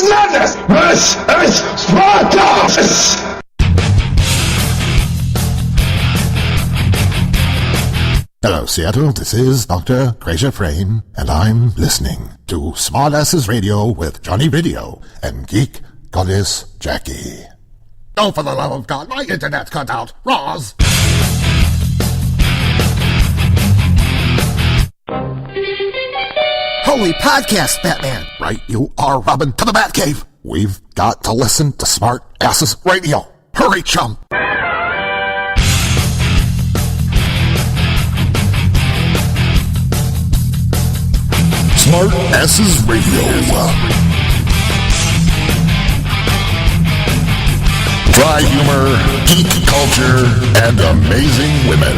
is madness! This is Smartasses! Hello, Seattle. This is Dr. Gracia Frame, and I'm listening to Smartasses Radio with Johnny Video and Geek Goddess Jackie. Oh, for the love of God, my internet's cut out. Roz! Holy podcast, Batman! Right you are, Robin, to the Batcave. We've got to listen to Smartasses Radio. Hurry, chum! Smartasses Radio. Dry humor, geek culture, and amazing women.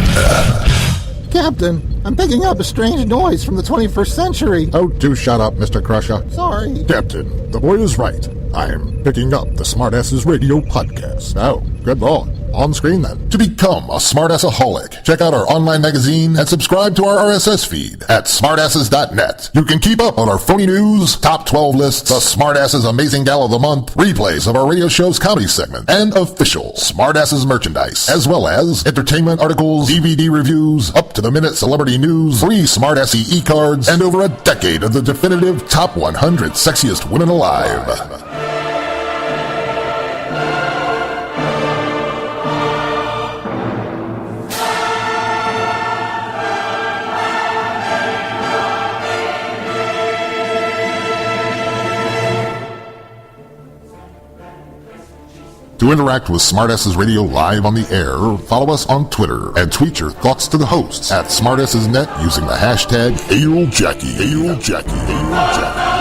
Captain, I'm picking up a strange noise from the 21st century. Oh, do shut up, Mr. Crusher. Sorry. Captain, the boy is right. I'm picking up the Smartasses Radio podcast. Oh, good lord. On screen then. To become a Smartassaholic, check out our online magazine and subscribe to our RSS feed at smartasses.net. You can keep up on our phony news, top 12 lists, the Smartasses Amazing Gal of the Month, replays of our radio show's comedy segment, and official Smartasses merchandise, as well as entertainment articles, DVD reviews, up-to-the-minute celebrity news, free Smartassy e-cards, and over a decade of the definitive top 100 sexiest women alive. To interact with Smartasses Radio live on the air, follow us on Twitter and tweet your thoughts to the hosts at SmartassesNet using the hashtag HailJackie. HailJackie. HailJackie.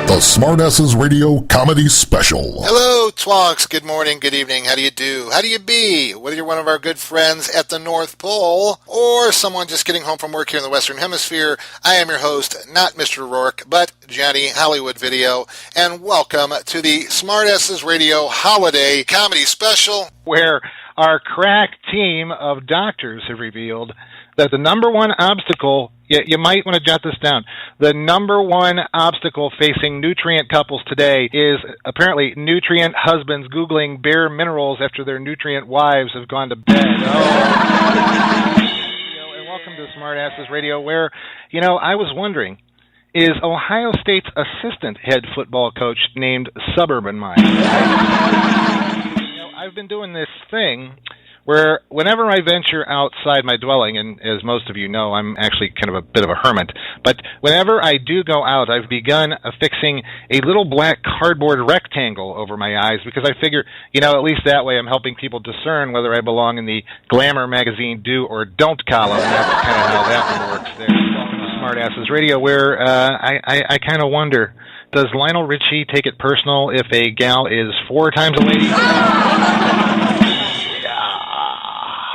The Smartasses Radio Comedy Special. Hello, Twonks. Good morning, good evening. How do you do? How do you be? Whether you're one of our good friends at the North Pole or someone just getting home from work here in the Western Hemisphere, I am your host, not Mr. Rourke, but Johnny Hollywood Video, and welcome to the Smartasses Radio Holiday Comedy Special, where our crack team of doctors have revealed that the number one obstacle, you might want to jot this down, the number one obstacle facing nutrient couples today is apparently nutrient husbands Googling bare minerals after their nutrient wives have gone to bed. Oh. And welcome to Smartasses Radio, where, I was wondering, is Ohio State's assistant head football coach named Suburban Mind? I've been doing this thing where whenever I venture outside my dwelling, and as most of you know, I'm actually kind of a bit of a hermit, but whenever I do go out, I've begun affixing a little black cardboard rectangle over my eyes because I figure, at least that way I'm helping people discern whether I belong in the Glamour magazine do or don't column. That's kind of how that one works there. Smartasses Radio, where I kind of wonder, does Lionel Richie take it personal if a gal is 4 times a lady?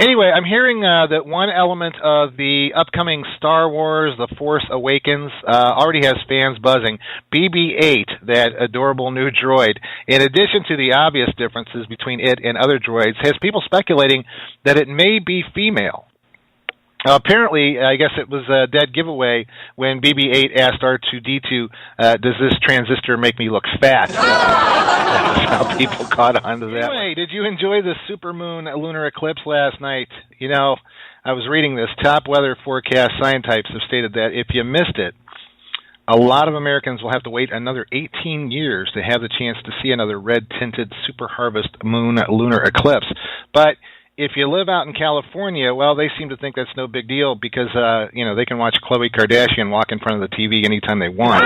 Anyway, I'm hearing that one element of the upcoming Star Wars The Force Awakens already has fans buzzing. BB-8, that adorable new droid, in addition to the obvious differences between it and other droids, has people speculating that it may be female. Apparently, I guess it was a dead giveaway when BB-8 asked R2-D2, does this transistor make me look fat? That's how people caught on to that. Anyway, did you enjoy the supermoon lunar eclipse last night? I was reading this. Top weather forecast scientists have stated that if you missed it, a lot of Americans will have to wait another 18 years to have the chance to see another red-tinted super harvest moon lunar eclipse. But if you live out in California, well, they seem to think that's no big deal because, they can watch Khloe Kardashian walk in front of the TV anytime they want.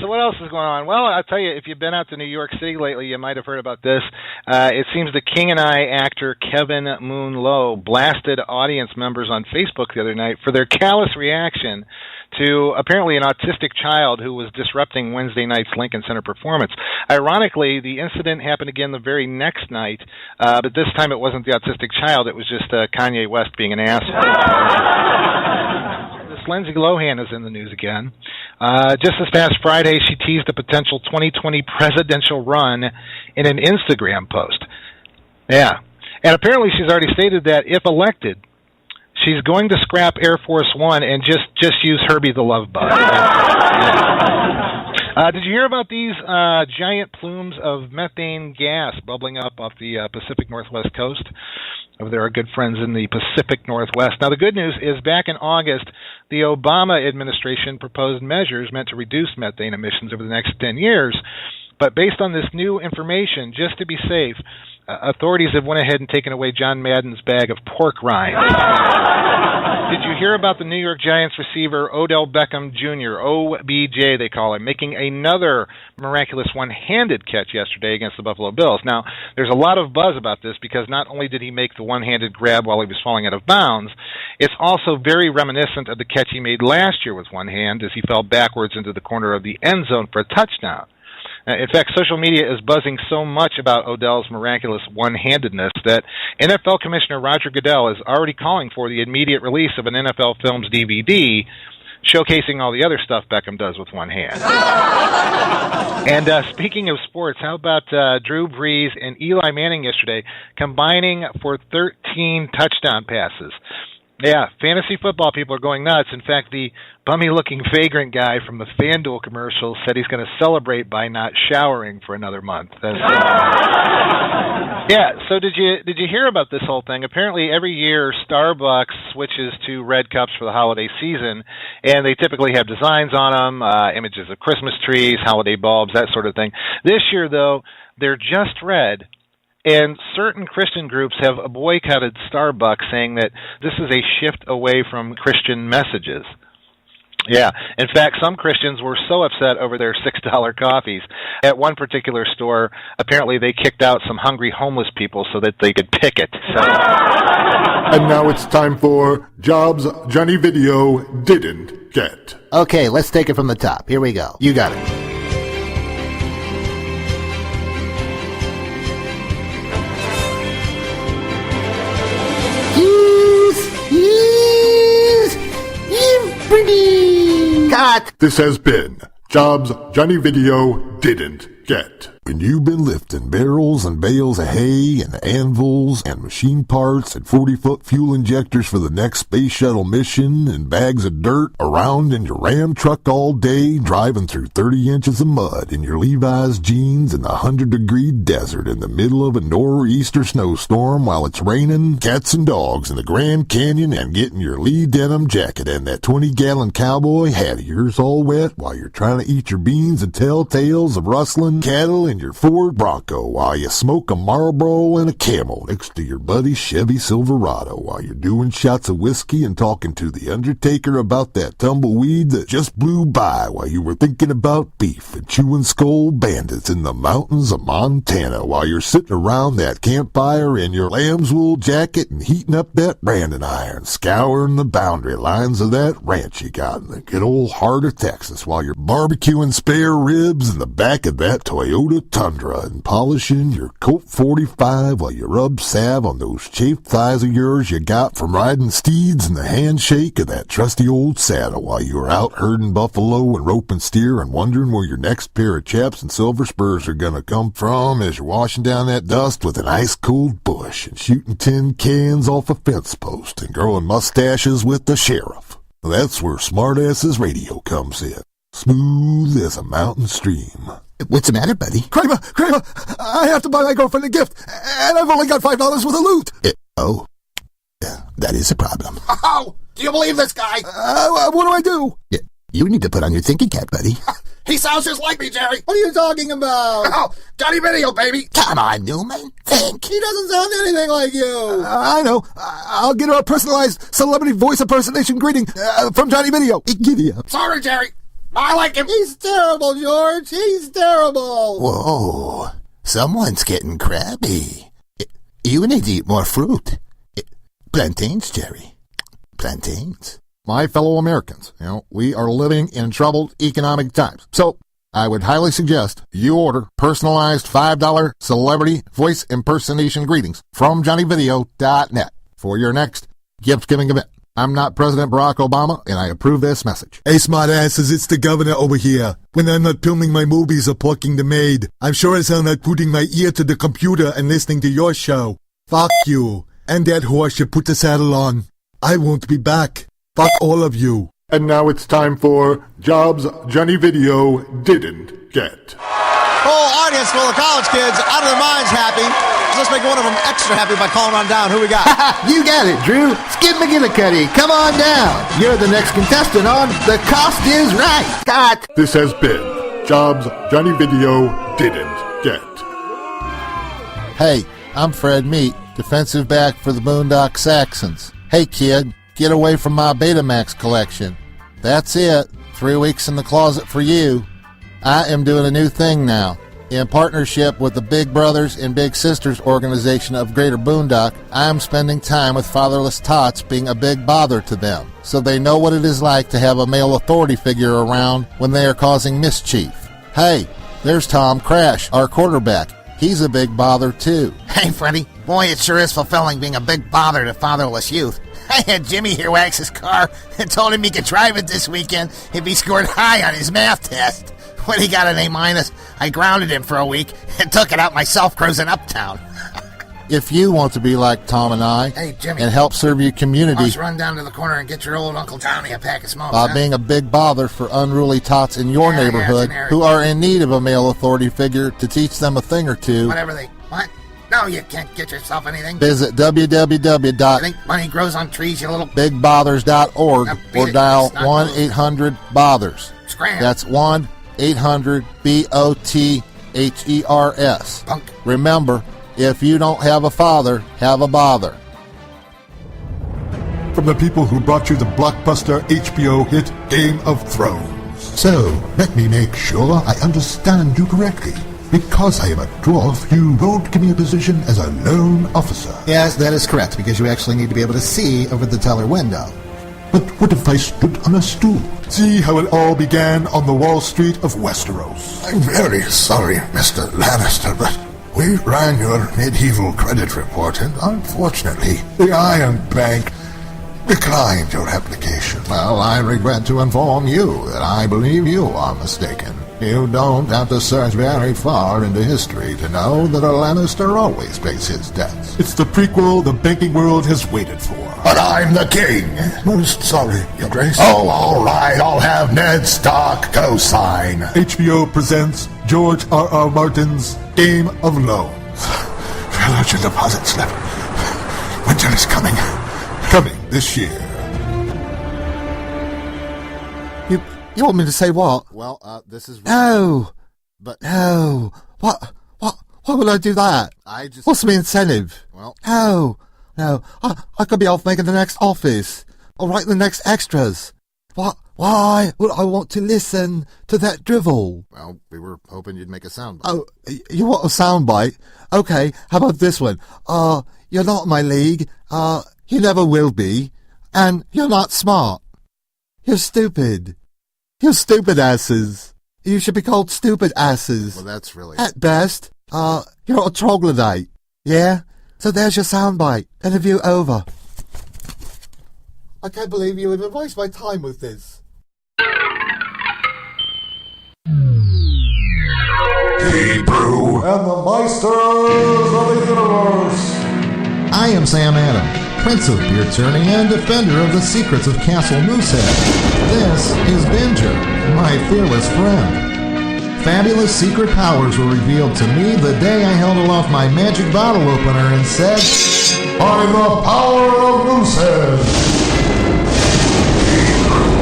So what else is going on? Well, I'll tell you, if you've been out to New York City lately, you might have heard about this. It seems the King and I actor Kevin Moon Lowe blasted audience members on Facebook the other night for their callous reaction to apparently an autistic child who was disrupting Wednesday night's Lincoln Center performance. Ironically, the incident happened again the very next night, but this time it wasn't the autistic child, it was just Kanye West being an asshole. This Lindsay Lohan is in the news again. Just this past Friday, she teased a potential 2020 presidential run in an Instagram post. Yeah. And apparently she's already stated that if elected, she's going to scrap Air Force One and just use Herbie the Love Bug. Did you hear about these giant plumes of methane gas bubbling up off the Pacific Northwest coast? There are good friends in the Pacific Northwest. Now, the good news is back in August, the Obama administration proposed measures meant to reduce methane emissions over the next 10 years. But based on this new information, just to be safe, authorities have went ahead and taken away John Madden's bag of pork rinds. Did you hear about the New York Giants receiver Odell Beckham Jr., OBJ they call him, making another miraculous one-handed catch yesterday against the Buffalo Bills? Now, there's a lot of buzz about this because not only did he make the one-handed grab while he was falling out of bounds, it's also very reminiscent of the catch he made last year with one hand as he fell backwards into the corner of the end zone for a touchdown. In fact, social media is buzzing so much about Odell's miraculous one-handedness that NFL Commissioner Roger Goodell is already calling for the immediate release of an NFL Films DVD showcasing all the other stuff Beckham does with one hand. And speaking of sports, how about Drew Brees and Eli Manning yesterday combining for 13 touchdown passes? Yeah, fantasy football people are going nuts. In fact, the bummy-looking vagrant guy from the FanDuel commercial said he's going to celebrate by not showering for another month. Yeah, so did you hear about this whole thing? Apparently, every year Starbucks switches to red cups for the holiday season, and they typically have designs on them, images of Christmas trees, holiday bulbs, that sort of thing. This year, though, they're just red. And certain Christian groups have boycotted Starbucks, saying that this is a shift away from Christian messages. Yeah. In fact, some Christians were so upset over their $6 coffees. At one particular store, apparently they kicked out some hungry homeless people so that they could picket. So. And now it's time for Jobs Johnny Video Didn't Get. Okay, let's take it from the top. Here we go. You got it. Cut! This has been Jobs Johnny Video Didn't Get. When you've been lifting barrels and bales of hay and anvils and machine parts and 40-foot fuel injectors for the next space shuttle mission and bags of dirt around in your Ram truck all day, driving through 30 inches of mud in your Levi's jeans in the 100-degree desert in the middle of a nor'easter snowstorm while it's raining cats and dogs in the Grand Canyon and getting your Lee denim jacket and that 20-gallon cowboy hat of yours all wet while you're trying to eat your beans and tell tales of rustling cattle in your Ford Bronco while you smoke a Marlboro and a Camel next to your buddy's Chevy Silverado while you're doing shots of whiskey and talking to the Undertaker about that tumbleweed that just blew by while you were thinking about beef and chewing skull bandits in the mountains of Montana while you're sitting around that campfire in your lamb's wool jacket and heating up that branding iron, scouring the boundary lines of that ranch you got in the good old heart of Texas while you're barbecuing spare ribs in the back of that Toyota Tundra and polishing your Colt 45 while you rub salve on those chafed thighs of yours you got from riding steeds and the handshake of that trusty old saddle while you were out herding buffalo and roping steer and wondering where your next pair of chaps and silver spurs are gonna come from as you're washing down that dust with an ice-cold bush and shooting tin cans off a fence post and growing mustaches with the sheriff. That's where Smartasses Radio comes in. Smooth as a mountain stream. What's the matter, buddy? Kramer, I have to buy my girlfriend a gift, and I've only got $5 worth of loot. Yeah, that is a problem. Oh, do you believe this guy? What do I do? Yeah, you need to put on your thinking cap, buddy. He sounds just like me, Jerry. What are you talking about? Oh, Johnny Video, baby. Come on, Newman. Think. He doesn't sound anything like you. I know. I'll get her a personalized celebrity voice impersonation greeting from Johnny Video. Giddy up. Sorry, Jerry. I like him. He's terrible, George. He's terrible. Whoa. Someone's getting crabby. You need to eat more fruit. Plantains, Jerry. Plantains. my fellow Americans, we are living in troubled economic times. So I would highly suggest you order personalized $5 celebrity voice impersonation greetings from JohnnyVideo.net for your next gift-giving event. I'm not President Barack Obama, and I approve this message. Hey, smartasses, it's the governor over here. When I'm not filming my movies or plucking the maid, I'm sure as hell not putting my ear to the computer and listening to your show. Fuck you. And that horse you put the saddle on. I won't be back. Fuck all of you. And now it's time for Jobs Johnny Video Didn't Get. Whole audience full of college kids out of their minds happy. So let's make one of them extra happy by calling on down. Who we got? You got it, Drew. Skip McGillicuddy, come on down. You're the next contestant on The Cost is Right. Cut. This has been Jobs Johnny Video Didn't Get. Hey, I'm Fred Meat, defensive back for the Boondock Saxons. Hey, kid, get away from my Betamax collection. That's it. 3 weeks in the closet for you. I am doing a new thing now. In partnership with the Big Brothers and Big Sisters organization of Greater Boondock, I am spending time with fatherless tots being a big bother to them, so they know what it is like to have a male authority figure around when they are causing mischief. Hey, there's Tom Crash, our quarterback. He's a big bother too. Hey, Freddie. Boy, it sure is fulfilling being a big bother to fatherless youth. I had Jimmy here wax his car and told him he could drive it this weekend if he scored high on his math test. When he got an A-, I grounded him for a week and took it out myself cruising uptown. If you want to be like Tom and I, hey, Jimmy, and help serve your community, let's run down to the corner and get your old Uncle Towny a pack of smokes. By being a big bother for unruly tots in your neighborhood who are in need of a male authority figure to teach them a thing or two. What? No, you can't get yourself anything. Visit www. You think money grows on trees, you little... BigBothers.org or dial 1-800-BOTHERS. Scram. That's 1-800-BOTHERS. Punk. Remember, if you don't have a father, have a bother. From the people who brought you the blockbuster HBO hit Game of Thrones. So, let me make sure I understand you correctly. Because I am a dwarf, you won't give me a position as a lone officer. Yes, that is correct, because you actually need to be able to see over the teller window. But what if I stood on a stool? See how it all began on the Wall Street of Westeros. I'm very sorry, Mr. Lannister, but we ran your medieval credit report, and unfortunately, the Iron Bank declined your application. Well, I regret to inform you that I believe you are mistaken. You don't have to search very far into history to know that a Lannister always pays his debts. It's the prequel the banking world has waited for. But I'm the king. Most sorry, Your Grace. Oh, all right, I'll have Ned Stark co-sign. HBO presents George R.R. Martin's Game of Loans. Fill out your deposit slip. Winter is coming. Coming this year. You want me to say what? Well, this is... No! But... No! Why would I do that? What's my incentive? Well... No. I could be off making the next Office. Or write the next extras. Why would I want to listen to that drivel? Well, we were hoping you'd make a soundbite. Oh, you want a soundbite? Okay, how about this one? You're not my league. You never will be. And you're not smart. You're stupid. You're stupid asses. You should be called stupid asses. Well, that's really... At best, you're a troglodyte. Yeah? So there's your soundbite. Interview over. I can't believe you would waste my time with this. Hebrew and the Meisters of the Universe. I am Sam Adam, Prince of Beer Turning and defender of the secrets of Castle Musa. This is Binger, my fearless friend. Fabulous secret powers were revealed to me the day I held aloft my magic bottle opener and said, By the power of Lucid,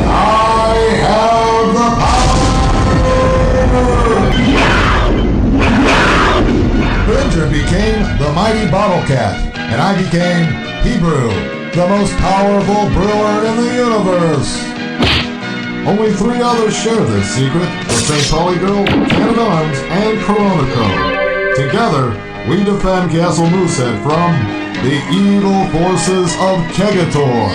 I have the power! Binger became the mighty Bottle Cat, and I became Hebrew, the most powerful brewer in the universe. Only 3 others share this secret, the St. Pauli Girl, Can of Arms, and Corona Code. Together, we defend Castle Moosehead from the evil forces of Kegator.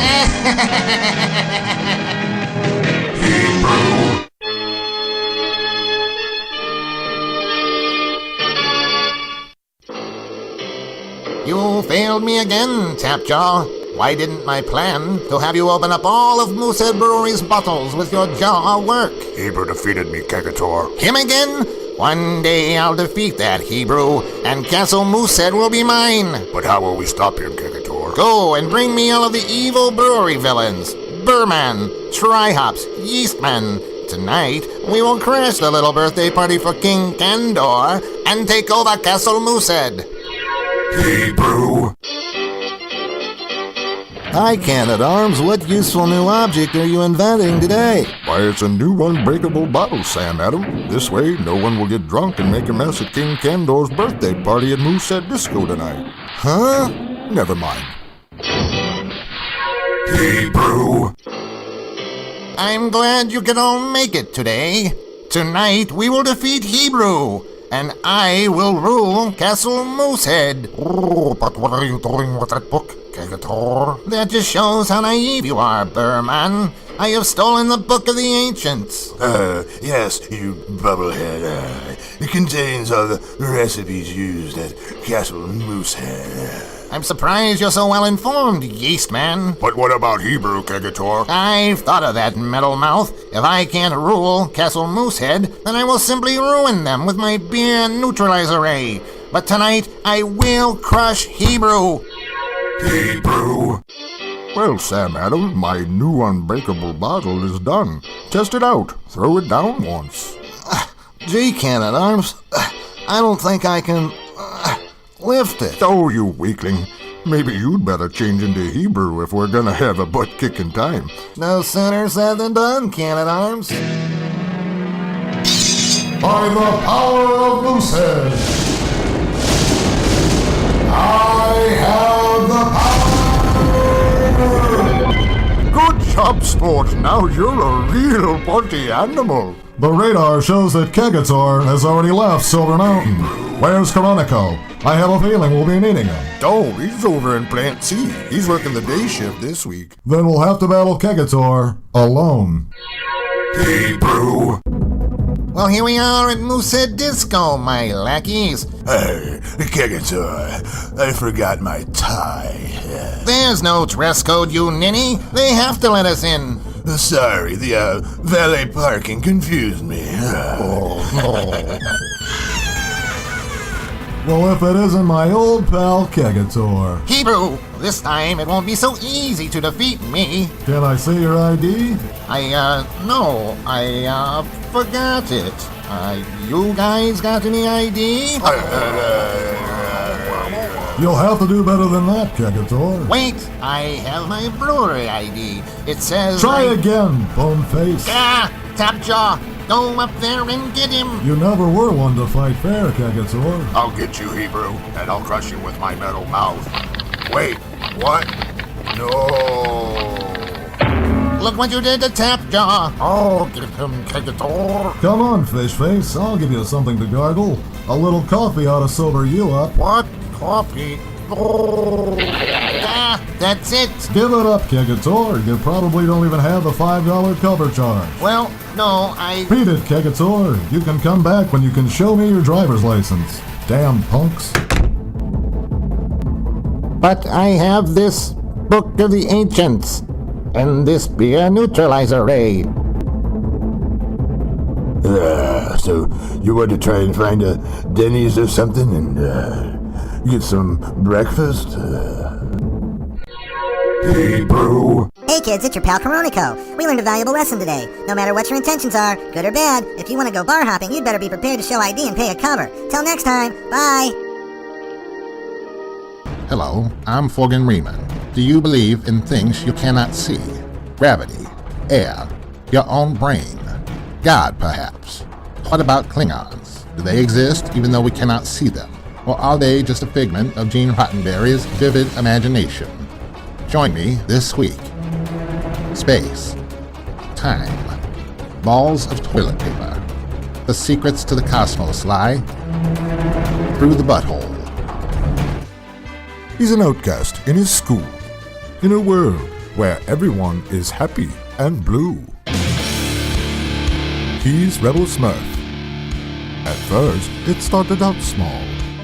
You failed me again, Tapjaw. Why didn't my plan to have you open up all of Musa Brewery's bottles with your jaw work? Hebrew defeated me, Kegator. Him again? One day I'll defeat that Hebrew, and Castle Moosehead will be mine. But how will we stop him, Kegator? Go and bring me all of the evil brewery villains. Burman, Tryhops, Yeastman. Tonight, we will crash the little birthday party for King Candor and take over Castle Moosehead. Hebrew. Hi, Can-at-Arms. What useful new object are you inventing today? Why, it's a new unbreakable bottle, Sam Adam. This way, no one will get drunk and make a mess at King Candor's birthday party at Moosehead Disco tonight. Huh? Never mind. Hebrew. I'm glad you can all make it today. Tonight, we will defeat Hebrew, and I will rule Castle Moosehead. Oh, but what are you doing with that book, Kegator? That just shows how naive you are, Burman. I have stolen the Book of the Ancients. Yes, you bubblehead. It contains all the recipes used at Castle Moosehead. I'm surprised you're so well informed, Yeastman. But what about Hebrew, Kegator? I've thought of that, Metal Mouth. If I can't rule Castle Moosehead, then I will simply ruin them with my beer neutralizer ray. But tonight, I will crush Hebrew. Hebrew. Well, Sam Adam, my new unbreakable bottle is done. Test it out. Throw it down once. Gee, Can-at-Arms, I don't think I can lift it. Oh, you weakling. Maybe you'd better change into Hebrew if we're gonna have a butt-kicking time. No sooner said than done, Can-at-Arms. By the power of Moosehead, I have the power! Good job, sport. Now you're a real party animal. The radar shows that Kegator has already left Silver Mountain. Where's Coronico? I have a feeling we'll be needing him. Oh, he's over in Plant C. He's working the day shift this week. Then we'll have to battle Kegator alone. Hebrew. Well, here we are at Lucid Disco, my lackeys. Hey, Kegator, I forgot my tie. There's no dress code, you ninny. They have to let us in. Sorry, the valet parking confused me. Well, if it isn't my old pal Kegator. Hebrew, this time it won't be so easy to defeat me. Can I see your ID? No, I forgot it. You guys got any ID? You'll have to do better than that, Kegator. Wait, I have my brewery ID. It says... Try again, Boneface. Ah, Tapjaw, go up there and get him. You never were one to fight fair, Kegator. I'll get you, Hebrew, and I'll crush you with my metal mouth. Wait, what? No. Look what you did to Tapjaw. Oh, get him, Kegator. Come on, Fishface. I'll give you something to gargle. A little coffee ought to sober you up. What? Coffee? Ah, that's it. Give it up, Kegator. You probably don't even have the $5 cover charge. Well, no, Beat it, Kegator. You can come back when you can show me your driver's license. Damn punks. But I have this Book of the Ancients, and this beer neutralizer ray. So you want to try and find a Denny's or something and get some breakfast? Hebrew. Hey kids, it's your pal Coronico. We learned a valuable lesson today. No matter what your intentions are, good or bad, if you want to go bar hopping, you'd better be prepared to show ID and pay a cover. Till next time, bye! Hello, I'm Fogan Riemann. Do you believe in things you cannot see? Gravity, air, your own brain, God perhaps? What about Klingons? Do they exist even though we cannot see them? Or are they just a figment of Gene Roddenberry's vivid imagination? Join me this week. Space, time, balls of toilet paper. The secrets to the cosmos lie through the butthole. He's an outcast in his school, in a world where everyone is happy and blue. He's Rebel Smurf. At first, it started out small.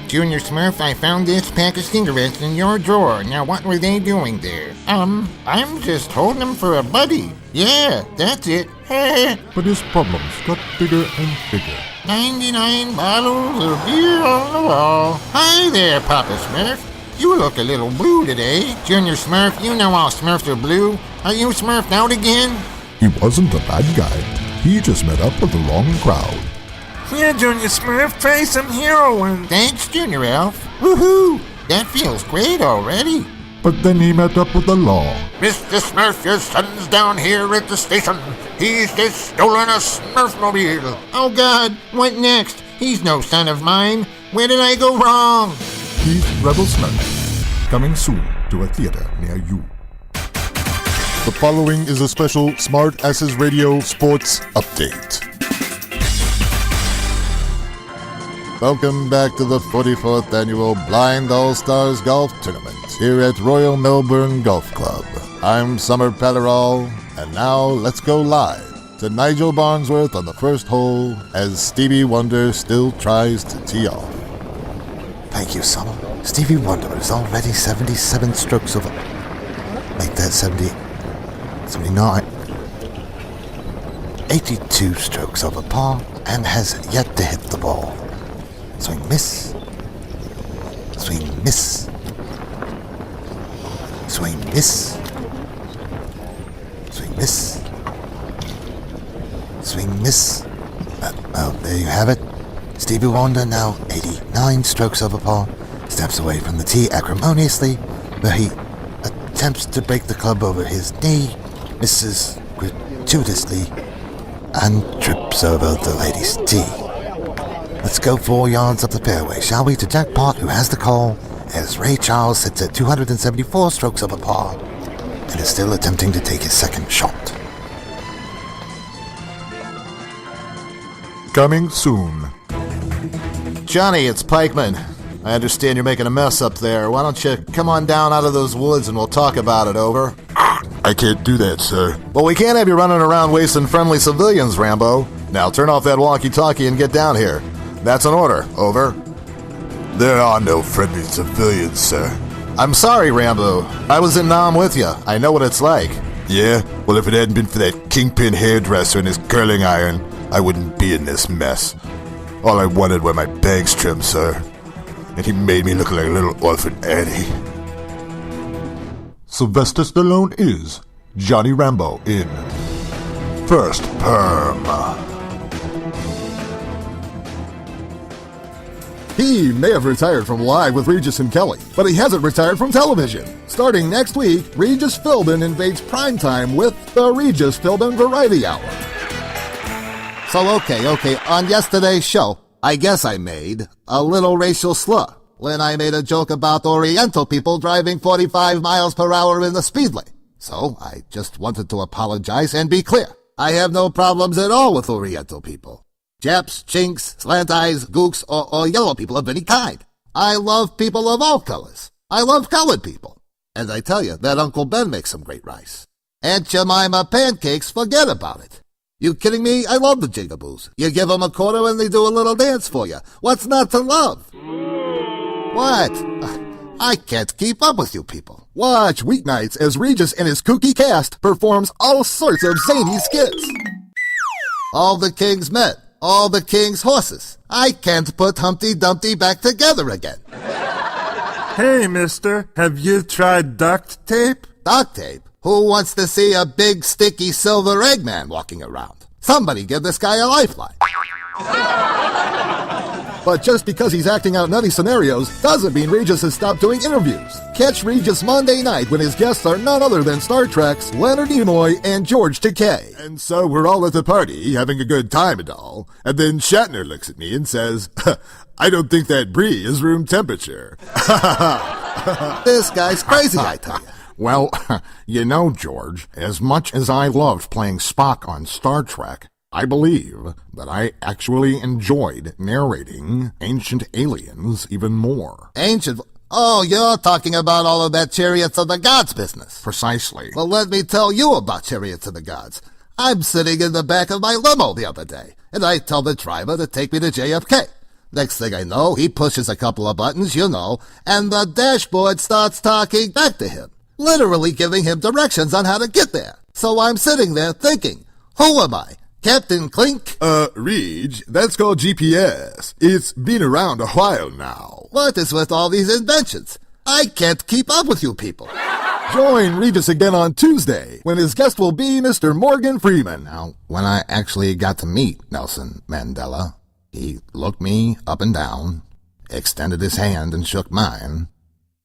Junior Smurf, I found this pack of cigarettes in your drawer. Now what were they doing there? I'm just holding them for a buddy. Yeah, that's it. But his problems got bigger and bigger. 99 bottles of beer on the wall. Hi there, Papa Smurf. You look a little blue today. Junior Smurf, you know all Smurfs are blue. Are you Smurfed out again? He wasn't a bad guy. He just met up with the wrong crowd. Here, Junior Smurf, try some heroin. Thanks, Junior Elf. Woohoo! That feels great already. But then he met up with the law. Mr. Smurf, your son's down here at the station. He's just stolen a Smurfmobile. Oh God, what next? He's no son of mine. Where did I go wrong? He's Rebel Smurf, coming soon to a theater near you. The following is a special Smartasses Radio Sports Update. Welcome back to the 44th Annual Blind All-Stars Golf Tournament here at Royal Melbourne Golf Club. I'm Summer Patterall, and now let's go live to Nigel Barnsworth on the first hole as Stevie Wonder still tries to tee off. Thank you, Summer. Stevie Wonder is already 77 strokes over. Make that 70, 79, 82 strokes over par and has yet to hit the ball. Swing, miss. Swing, miss. Swing, miss. Swing, miss. Swing, miss. Well, there you have it. Stevie Wonder, now 89 strokes over par, steps away from the tee acrimoniously, where he attempts to break the club over his knee, misses gratuitously, and trips over the lady's tee. Let's go 4 yards up the fairway, shall we, to Jackpot, who has the call, as Ray Charles sits at 274 strokes over par, and is still attempting to take his second shot. Coming soon. Johnny, it's Pikeman. I understand you're making a mess up there. Why don't you come on down out of those woods and we'll talk about it, over? I can't do that, sir. Well, we can't have you running around wasting friendly civilians, Rambo. Now turn off that walkie-talkie and get down here. That's an order, over. There are no friendly civilians, sir. I'm sorry, Rambo. I was in Nam with you. I know what it's like. Yeah? Well, if it hadn't been for that kingpin hairdresser and his curling iron, I wouldn't be in this mess. All I wanted were my bangs trimmed, sir. And he made me look like a little orphan Annie. Sylvester Stallone is Johnny Rambo in First Perm. He may have retired from Live with Regis and Kelly, but he hasn't retired from television. Starting next week, Regis Philbin invades primetime with the Regis Philbin Variety Hour. So, okay, on yesterday's show, I guess I made a little racial slur when I made a joke about Oriental people driving 45 miles per hour in the speed lane. So, I just wanted to apologize and be clear. I have no problems at all with Oriental people. Japs, Chinks, Slant Eyes, Gooks, or yellow people of any kind. I love people of all colors. I love colored people. And I tell you, that Uncle Ben makes some great rice. Aunt Jemima pancakes, forget about it. You kidding me? I love the Jigaboos. You give them a quarter and they do a little dance for you. What's not to love? What? I can't keep up with you people. Watch weeknights as Regis and his kooky cast performs all sorts of zany skits. All the king's men, all the king's horses. I can't put Humpty Dumpty back together again. Hey, mister, have you tried duct tape? Duct tape? Who wants to see a big, sticky silver Eggman walking around? Somebody give this guy a lifeline. But just because he's acting out nutty scenarios doesn't mean Regis has stopped doing interviews. Catch Regis Monday night when his guests are none other than Star Trek's Leonard Nimoy and George Takei. And so we're all at the party, having a good time and all, and then Shatner looks at me and says, I don't think that brie is room temperature. This guy's crazy, I tell you. Well, you know, George, as much as I loved playing Spock on Star Trek, I believe that I actually enjoyed narrating Ancient Aliens even more. Ancient? Oh, you're talking about all of that Chariots of the Gods business. Precisely. Well, let me tell you about Chariots of the Gods. I'm sitting in the back of my limo the other day, and I tell the driver to take me to JFK. Next thing I know, he pushes a couple of buttons, and the dashboard starts talking back to him, literally giving him directions on how to get there. So I'm sitting there thinking, who am I? Captain Clink? Reg, that's called GPS. It's been around a while now. What is with all these inventions? I can't keep up with you people. Join Regis again on Tuesday, when his guest will be Mr. Morgan Freeman. Now, when I actually got to meet Nelson Mandela, he looked me up and down, extended his hand and shook mine,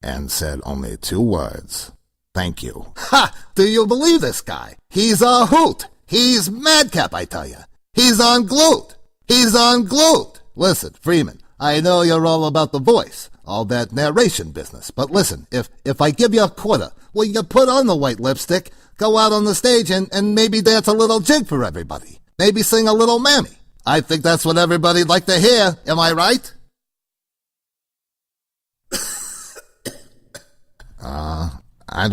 and said only 2 words. Thank you. Ha! Do you believe this guy? He's a hoot. He's madcap, I tell you. He's unglued. He's unglued. Listen, Freeman, I know you're all about the voice, all that narration business, but listen, if I give you a quarter, will you put on the white lipstick, go out on the stage, and maybe dance a little jig for everybody? Maybe sing a little mammy? I think that's what everybody'd like to hear. Am I right? I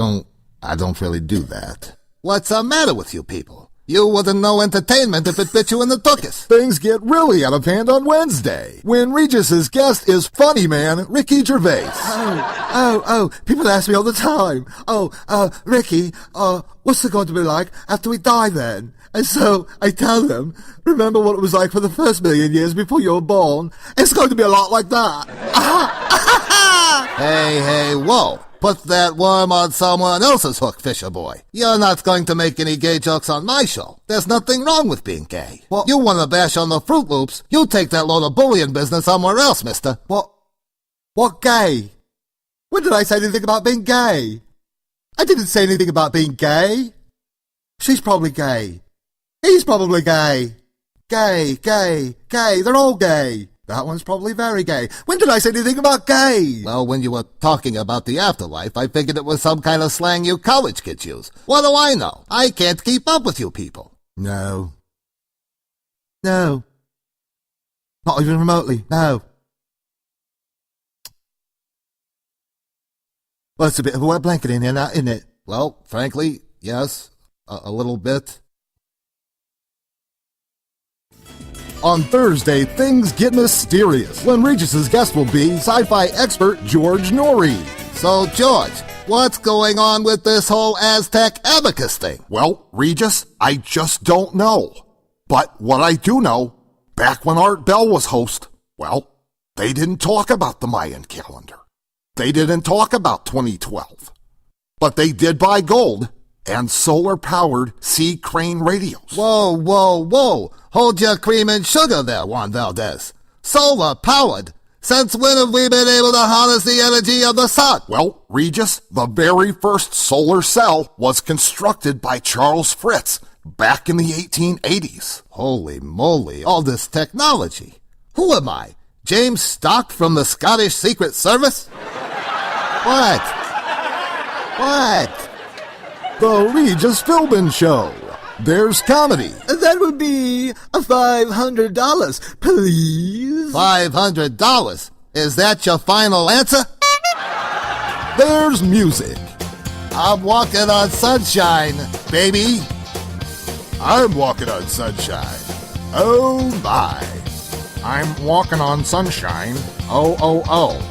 don't really do that. What's the matter with you people? You wouldn't know entertainment if it bit you in the tuchus. Things get really out of hand on Wednesday, when Regis's guest is funny man Ricky Gervais. People ask me all the time, Ricky, what's it going to be like after we die then? And so I tell them, remember what it was like for the first million years before you were born? It's going to be a lot like that. Hey, whoa. Put that worm on someone else's hook, Fisher boy. You're not going to make any gay jokes on my show. There's nothing wrong with being gay. Well, you want to bash on the Fruit Loops, you take that load of bullion business somewhere else, mister. What gay? When did I say anything about being gay? I didn't say anything about being gay. She's probably gay. He's probably gay. Gay. They're all gay. That one's probably very gay. When did I say anything about gay? Well, when you were talking about the afterlife, I figured it was some kind of slang you college kids use. What do I know? I can't keep up with you people. No. Not even remotely. No. Well, it's a bit of a wet blanket in here now, isn't it? Well, frankly, yes. A little bit. On Thursday, things get mysterious when Regis's guest will be sci-fi expert George Norrie. So, George, what's going on with this whole Aztec abacus thing? Well, Regis, I just don't know. But what I do know, back when Art Bell was host, well, they didn't talk about the Mayan calendar. They didn't talk about 2012. But they did buy gold and solar-powered Sea Crane radios. Whoa. Hold your cream and sugar there, Juan Valdez. Solar-powered? Since when have we been able to harness the energy of the sun? Well, Regis, the very first solar cell was constructed by Charles Fritz back in the 1880s. Holy moly, all this technology. Who am I? James Stock from the Scottish Secret Service? What? The Regis Philbin Show. There's comedy. That would be $500, please. $500? Is that your final answer? There's music. I'm walking on sunshine, baby. I'm walking on sunshine. Oh my. I'm walking on sunshine. Oh.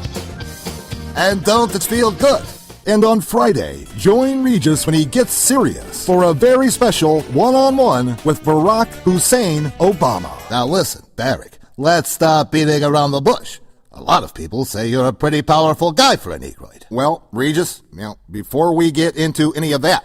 And don't it feel good? And on Friday, join Regis when he gets serious for a very special one-on-one with Barack Hussein Obama. Now listen, Barrick, let's stop beating around the bush. A lot of people say you're a pretty powerful guy for a Negroid. Well, Regis, before we get into any of that,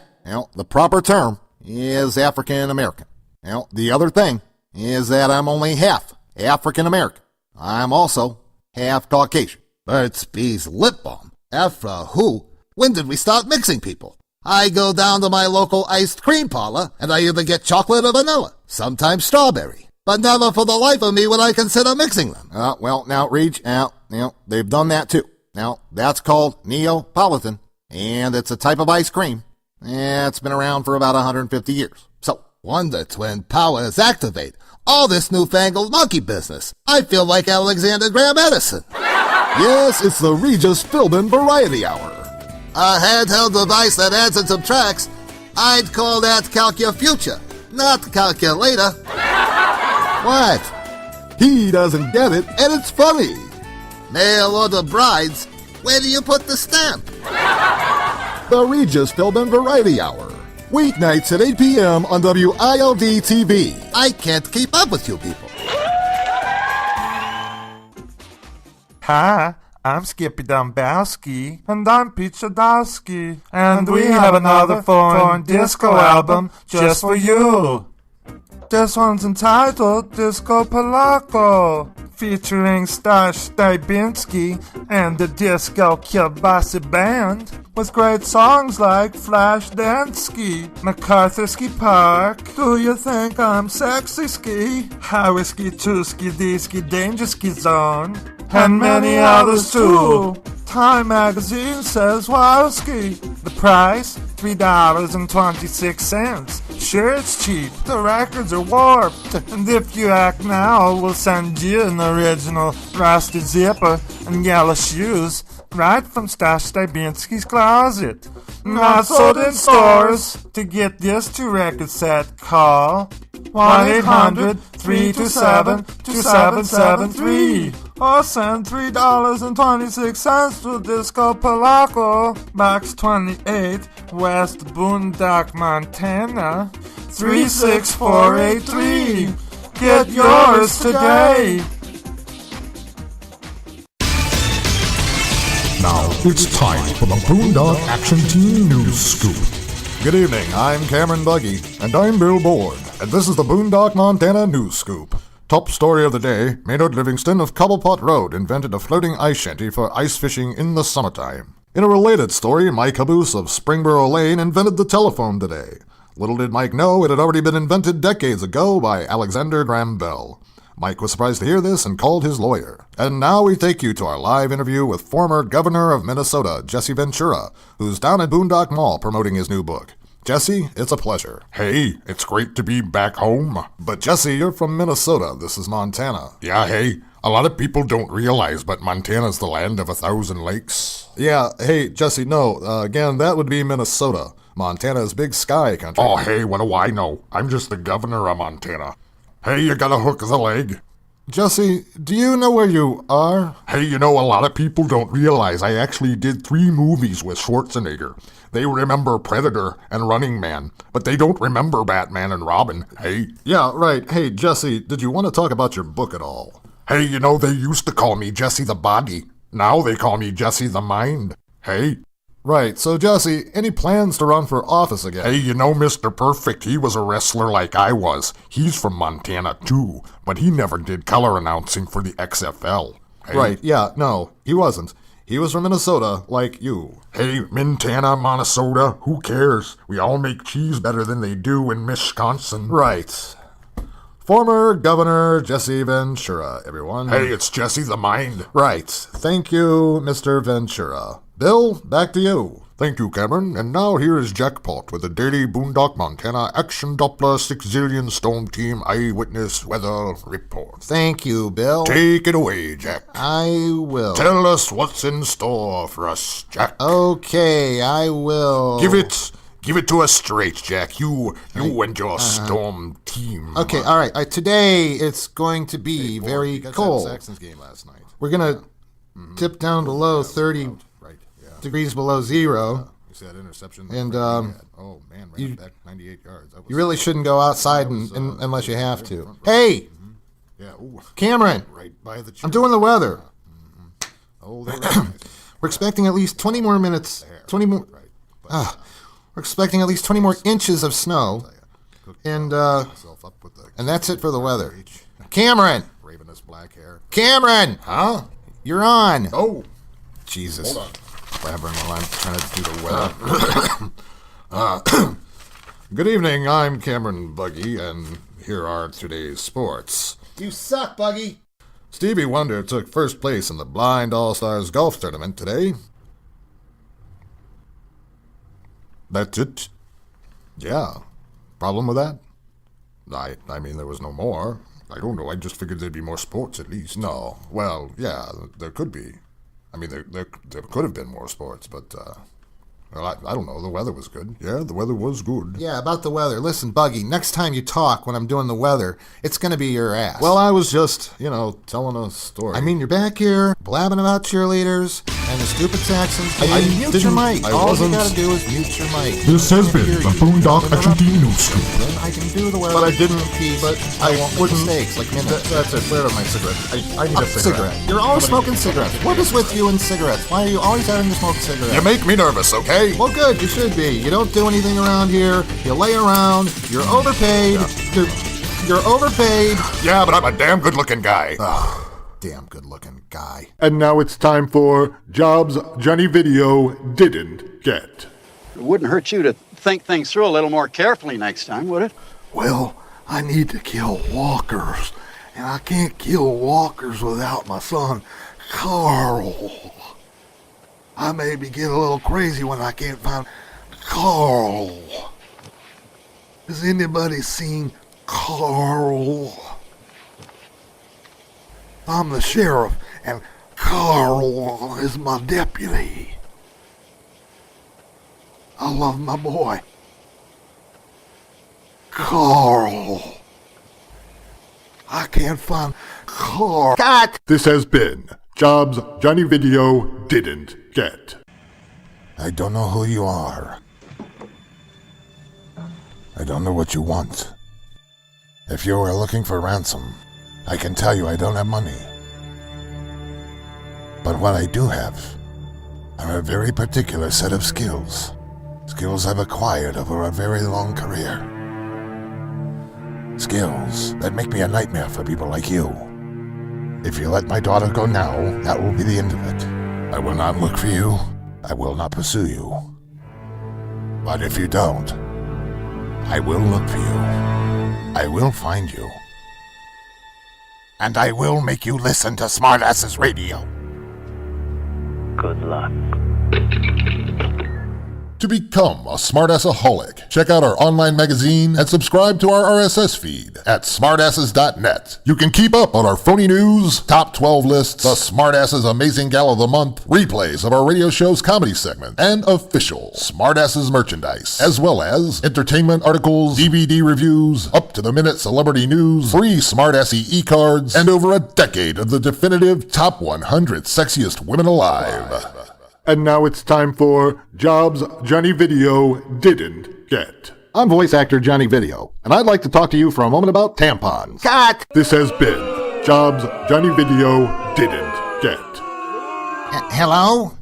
the proper term is African American. The other thing is that I'm only half African American. I'm also half Caucasian. Burt's Bees lip balm. Afra who? When did we start mixing people? I go down to my local iced cream parlor, and I either get chocolate or vanilla, sometimes strawberry. But never for the life of me would I consider mixing them. Well, now, Reg, they've done that too. Now, that's called Neapolitan, and it's a type of ice cream. It's been around for about 150 years. So, Wonder Twin powers activate. All this newfangled monkey business. I feel like Alexander Graham Edison. Yes, it's the Regis Philbin Variety Hour. A handheld device that adds and subtracts. I'd call that Calculafuture, not Calculator. What? He doesn't get it, and it's funny. Mail order brides, where do you put the stamp? The Regis Philbin Variety Hour. Weeknights at 8 p.m. on WILD-TV. I can't keep up with you people. Hi, I'm Skippy Dombowski. And I'm Pete Shadowski. And we have another foreign disco album just for you. This one's entitled Disco Polacco, featuring Stash Stybinski and the Disco Kielbasa Band, with great songs like Flash Dansky, MacArthurski Park, Do You Think I'm Sexy Ski, Howisky Tuski Disky Dangerski Zone, and many others too. Time magazine says Wowski. The price? $3.26. Sure, it's cheap. The records are warped. And if you act now, we'll send you an original rusty zipper and yellow shoes right from Stash Stybinski's closet. Not sold in stores. To get this 2-record set, call 1-800-327-2773 or send $3.26 to Disco Polacco, Box 28, West Boondock, Montana, 36483. Get yours today. Now it's time for the Boondock Action Team News Scoop. Good evening, I'm Cameron Buggy. And I'm Bill Board. And this is the Boondock Montana News Scoop. Top story of the day, Maynard Livingston of Cobblepot Road invented a floating ice shanty for ice fishing in the summertime. In a related story, Mike Caboose of Springboro Lane invented the telephone today. Little did Mike know it had already been invented decades ago by Alexander Graham Bell. Mike was surprised to hear this and called his lawyer. And now we take you to our live interview with former governor of Minnesota, Jesse Ventura, who's down at Boondock Mall promoting his new book. Jesse, it's a pleasure. Hey, it's great to be back home. But Jesse, you're from Minnesota. This is Montana. Yeah, hey, a lot of people don't realize, but Montana's the land of 1,000 lakes. Yeah, hey, Jesse, no, again, that would be Minnesota. Montana's big sky country. Oh, hey, what do I know? I'm just the governor of Montana. Hey, you gotta hook the leg. Jesse, do you know where you are? Hey, you know, a lot of people don't realize I actually did 3 movies with Schwarzenegger. They remember Predator and Running Man, but they don't remember Batman and Robin. Hey. Yeah, right. Hey, Jesse, did you want to talk about your book at all? Hey, you know, they used to call me Jesse the Body. Now they call me Jesse the Mind. Hey. Right, so Jesse, any plans to run for office again? Hey, you know Mr. Perfect, he was a wrestler like I was. He's from Montana too, but he never did color announcing for the XFL. Hey. Right, yeah, no, he wasn't. He was from Minnesota, like you. Hey, Montana, Minnesota, who cares? We all make cheese better than they do in Wisconsin. Right. Former Governor Jesse Ventura, everyone. Hey, it's Jesse the Mind. Right. Thank you, Mr. Ventura. Bill, back to you. Thank you, Cameron. And now here is Jackpot with the daily Boondock Montana Action Doppler 6 Zillion Storm Team Eyewitness Weather Report. Thank you, Bill. Take it away, Jack. I will. Tell us what's in store for us, Jack. Okay, I will. Give it to us straight, Jack. You and your storm team. Okay, all right. Today it's going to be very cold. Saxon's game last night. We're gonna dip down below 30 degrees below zero. You see that interception? And oh man, ran back 98 yards. You really shouldn't go outside unless you have to. Hey, yeah, Cameron. Right by the. I'm doing the weather. Oh, they're we're expecting at least 20 more minutes. 20 more. We're expecting at least 20 more inches of snow, and that's it for the weather. Cameron. Ravenous black hair. Cameron. Huh? You're on. Oh, Jesus. Hold on. Blabbering while I'm trying to do the weather. Good evening, I'm Cameron Buggy, and here are today's sports. You suck, Buggy. Stevie Wonder took first place in the Blind All-Stars Golf Tournament today. That's it? Yeah. Problem with that? I mean, there was no more. I don't know, I just figured there'd be more sports at least. No. Well, yeah, there could be. I mean, there could have been more sports, but well, I don't know. The weather was good. Yeah, the weather was good. Yeah, about the weather. Listen, Buggy, next time you talk when I'm doing the weather, it's going to be your ass. Well, I was just, telling a story. I mean, you're back here blabbing about cheerleaders and the stupid Saxons. Mute your mic. All you got to do is mute your mic. This has been the Boondock Action Team News Scoop. Then I can do the weather. But I didn't. But I won't make mistakes like minutes. That's it. Where are my cigarettes? I need a cigarette. You're always smoking cigarettes. What is with you and cigarettes? Why are you always having to smoke cigarettes? You make me nervous, okay? Well, good. You should be. You don't do anything around here. You lay around. You're overpaid. Yeah. You're overpaid. Yeah, but I'm a damn good-looking guy. Damn good-looking guy. And now it's time for jobs Johnny Video didn't get. It wouldn't hurt you to think things through a little more carefully next time, would it? Well, I need to kill walkers, and I can't kill walkers without my son, Carl. I maybe get a little crazy when I can't find Carl. Has anybody seen Carl? I'm the sheriff, and Carl is my deputy. I love my boy, Carl. I can't find Carl. Cut! This has been jobs Johnny Video didn't get. I don't know who you are. I don't know what you want. If you are looking for ransom, I can tell you I don't have money. But what I do have are a very particular set of skills. Skills I've acquired over a very long career. Skills that make me a nightmare for people like you. If you let my daughter go now, that will be the end of it. I will not look for you. I will not pursue you. But if you don't, I will look for you. I will find you. And I will make you listen to Smartasses Radio. Good luck. To become a Smartassaholic, check out our online magazine and subscribe to our RSS feed at smartasses.net. You can keep up on our phony news, top 12 lists, the Smartasses Amazing Gal of the Month, replays of our radio show's comedy segment, and official Smartasses merchandise, as well as entertainment articles, DVD reviews, up-to-the-minute celebrity news, free Smartassy e-cards, and over a decade of the definitive top 100 sexiest women alive. And now it's time for jobs Johnny Video didn't get. I'm voice actor Johnny Video, and I'd like to talk to you for a moment about tampons. Cut! This has been jobs Johnny Video didn't get. Hello?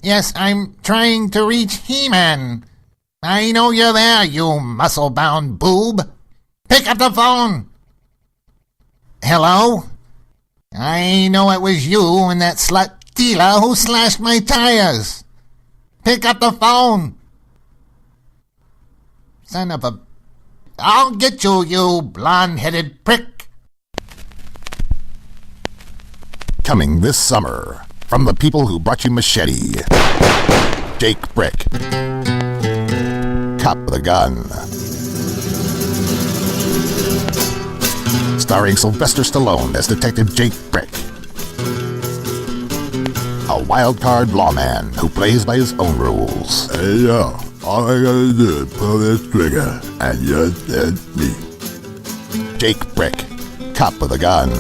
Yes, I'm trying to reach He-Man. I know you're there, you muscle-bound boob. Pick up the phone. Hello? I know it was you and that slut Tila who slashed my tires. Pick up the phone. Son of a... I'll get you, you blonde-headed prick. Coming this summer, from the people who brought you Machete, Jake Brick, Cop with a Gun. Starring Sylvester Stallone as Detective Jake Brick. A wild-card lawman who plays by his own rules. Hey, yo, all I gotta do is pull this trigger and just hit me. Jake Brick, Cop with a Gun.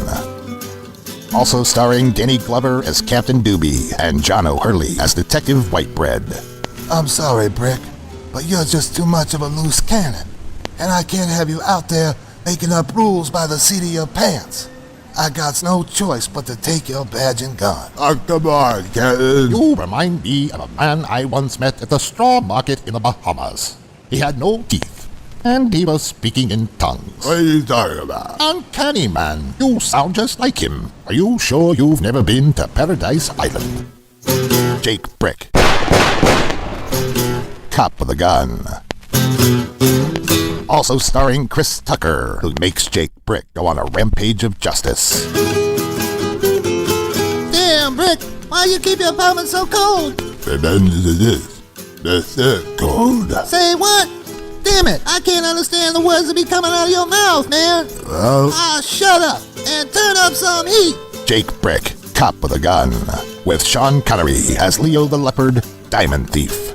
Also starring Danny Glover as Captain Doobie and John O'Hurley as Detective Whitebread. I'm sorry, Brick, but you're just too much of a loose cannon, and I can't have you out there making up rules by the seat of your pants. I got no choice but to take your badge and gun. Come on, Captain. You remind me of a man I once met at the straw market in the Bahamas. He had no teeth, and he was speaking in tongues. What are you talking about? Uncanny man. You sound just like him. Are you sure you've never been to Paradise Island? Jake Brick, Cop with a Gun. Also starring Chris Tucker, who makes Jake Brick go on a rampage of justice. Damn, Brick, why you keep your apartment so cold? That's cold. Say what? Damn it, I can't understand the words that be coming out of your mouth, man. Well, shut up and turn up some heat. Jake Brick, Cop with a Gun. with Sean Connery as Leo the Leopard, Diamond Thief.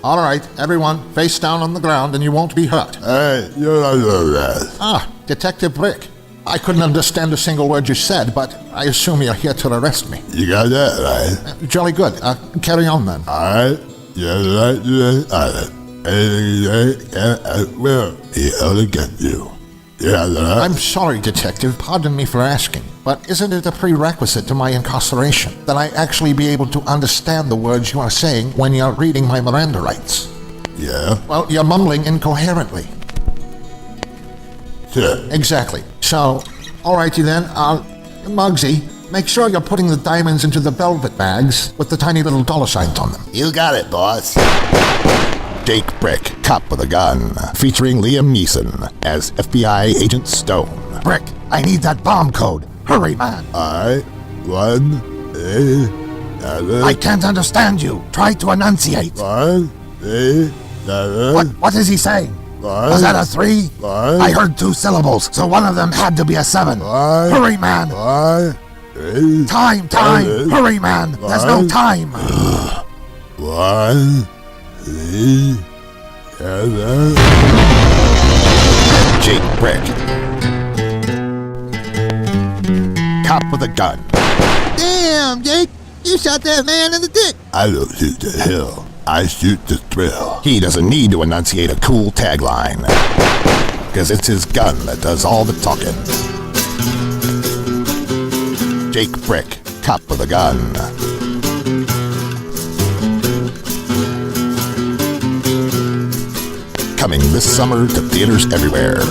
All right, everyone, face down on the ground and you won't be hurt. Detective Brick. I couldn't understand a single word you said, but I assume you're here to arrest me. You got that right. Jolly good. Carry on then. Alright. I will be able to get you. I'm sorry, Detective. Pardon me for asking, but isn't it a prerequisite to my incarceration that I actually be able to understand the words you are saying when you're reading my Miranda rights? Yeah? Well, you're mumbling incoherently. Sure. Exactly. So, alrighty then, Muggsy, make sure you're putting the diamonds into the velvet bags with the tiny little dollar signs on them. You got it, boss. Jake Brick, Cop with a Gun, featuring Liam Neeson as FBI Agent Stone. Brick, I need that bomb code. Hurry, man. I can't understand you. Try to enunciate. 1, 3, 7. What is he saying? Was that a 3? I heard 2 syllables, so one of them had to be a 7. Hurry, man. 1, 3, Time. Hurry, man. There's no time. 1, 3, 7. Jake Brick, Cop with a Gun. Damn, Jake. You shot that man in the dick. I don't shoot the hill. I shoot the thrill. He doesn't need to enunciate a cool tagline, because it's his gun that does all the talking. Jake Brick, Cop with a Gun. Coming this summer to theaters everywhere.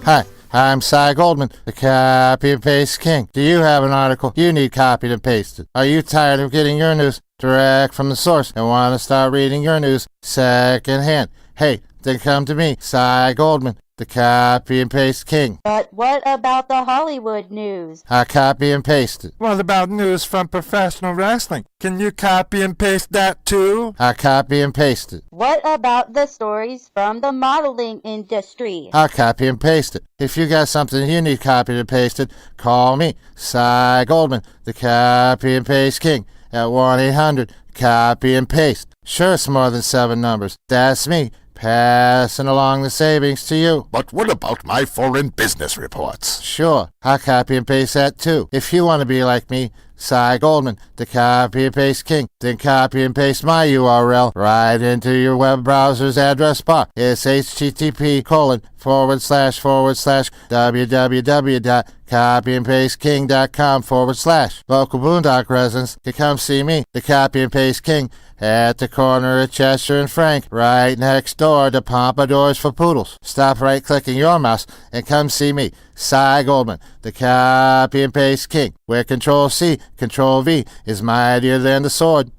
Hi, I'm Cy Goldman, the copy and paste king. Do you have an article you need copied and pasted? Are you tired of getting your news direct from the source and want to start reading your news secondhand? Hey, then come to me, Cy Goldman, the copy and paste king. But what about the Hollywood news? I copy and paste it. What about news from professional wrestling? Can you copy and paste that too? I copy and paste it. What about the stories from the modeling industry? I copy and paste it. If you got something you need copied and pasted, call me, Cy Goldman, the copy and paste king, at 1-800-COPY and paste. Sure, it's more than 7 numbers. That's me. Passing along the savings to you. But what about my foreign business reports? Sure, I copy and paste that too. If you want to be like me, Cy Goldman, the copy and paste king, then copy and paste my URL right into your web browser's address bar. It's http://www.copyandpasteking.com/. Local Boondock residents can come see me, the copy and paste king, at the corner of Chester and Frank, right next door to Pompadours for Poodles. Stop right-clicking your mouse and come see me, Cy Goldman, the copy and paste king, where Control-C, Control-V is mightier than the sword.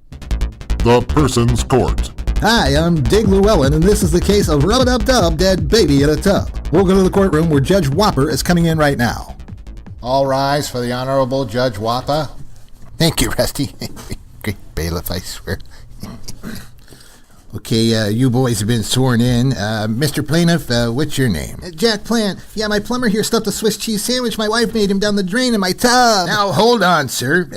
The Person's Court. Hi, I'm Dig Llewellyn, and this is the case of Rub-a-Dub-Dub, Dead Baby in a Tub. We'll go to the courtroom where Judge Whopper is coming in right now. All rise for the Honorable Judge Whopper. Thank you, Rusty. Great bailiff, I swear. Okay, you boys have been sworn in. Mr. Plaintiff, what's your name? Jack Plant. Yeah, my plumber here stuffed a Swiss cheese sandwich my wife made him down the drain in my tub. Now, hold on, sir.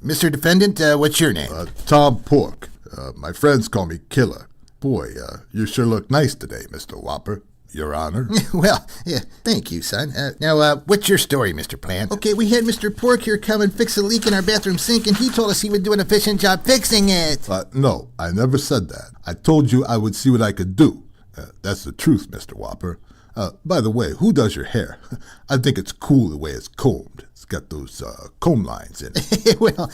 Mr. Defendant, what's your name? Tom Pork. My friends call me Killer. Boy, you sure look nice today, Mr. Whopper. Your Honor. Well, yeah, thank you, son. Now, what's your story, Mr. Plant? Okay, we had Mr. Pork here come and fix a leak in our bathroom sink, and he told us he would do an efficient job fixing it. No, I never said that. I told you I would see what I could do. That's the truth, Mr. Whopper. By the way, who does your hair? I think it's cool the way it's combed. It's got those comb lines in it. Well,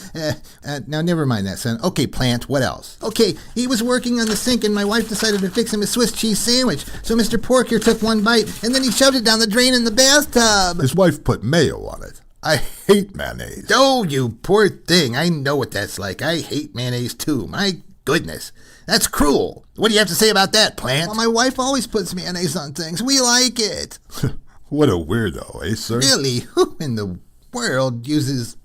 now never mind that, son. Okay, Plant, what else? Okay, he was working on the sink, and my wife decided to fix him a Swiss cheese sandwich. So Mr. Pork here took one bite, and then he shoved it down the drain in the bathtub. His wife put mayo on it. I hate mayonnaise. Oh, you poor thing. I know what that's like. I hate mayonnaise, too. My goodness. That's cruel. What do you have to say about that, Plant? Well, my wife always puts mayonnaise on things. We like it. What a weirdo, eh, sir? Really? Who in the world uses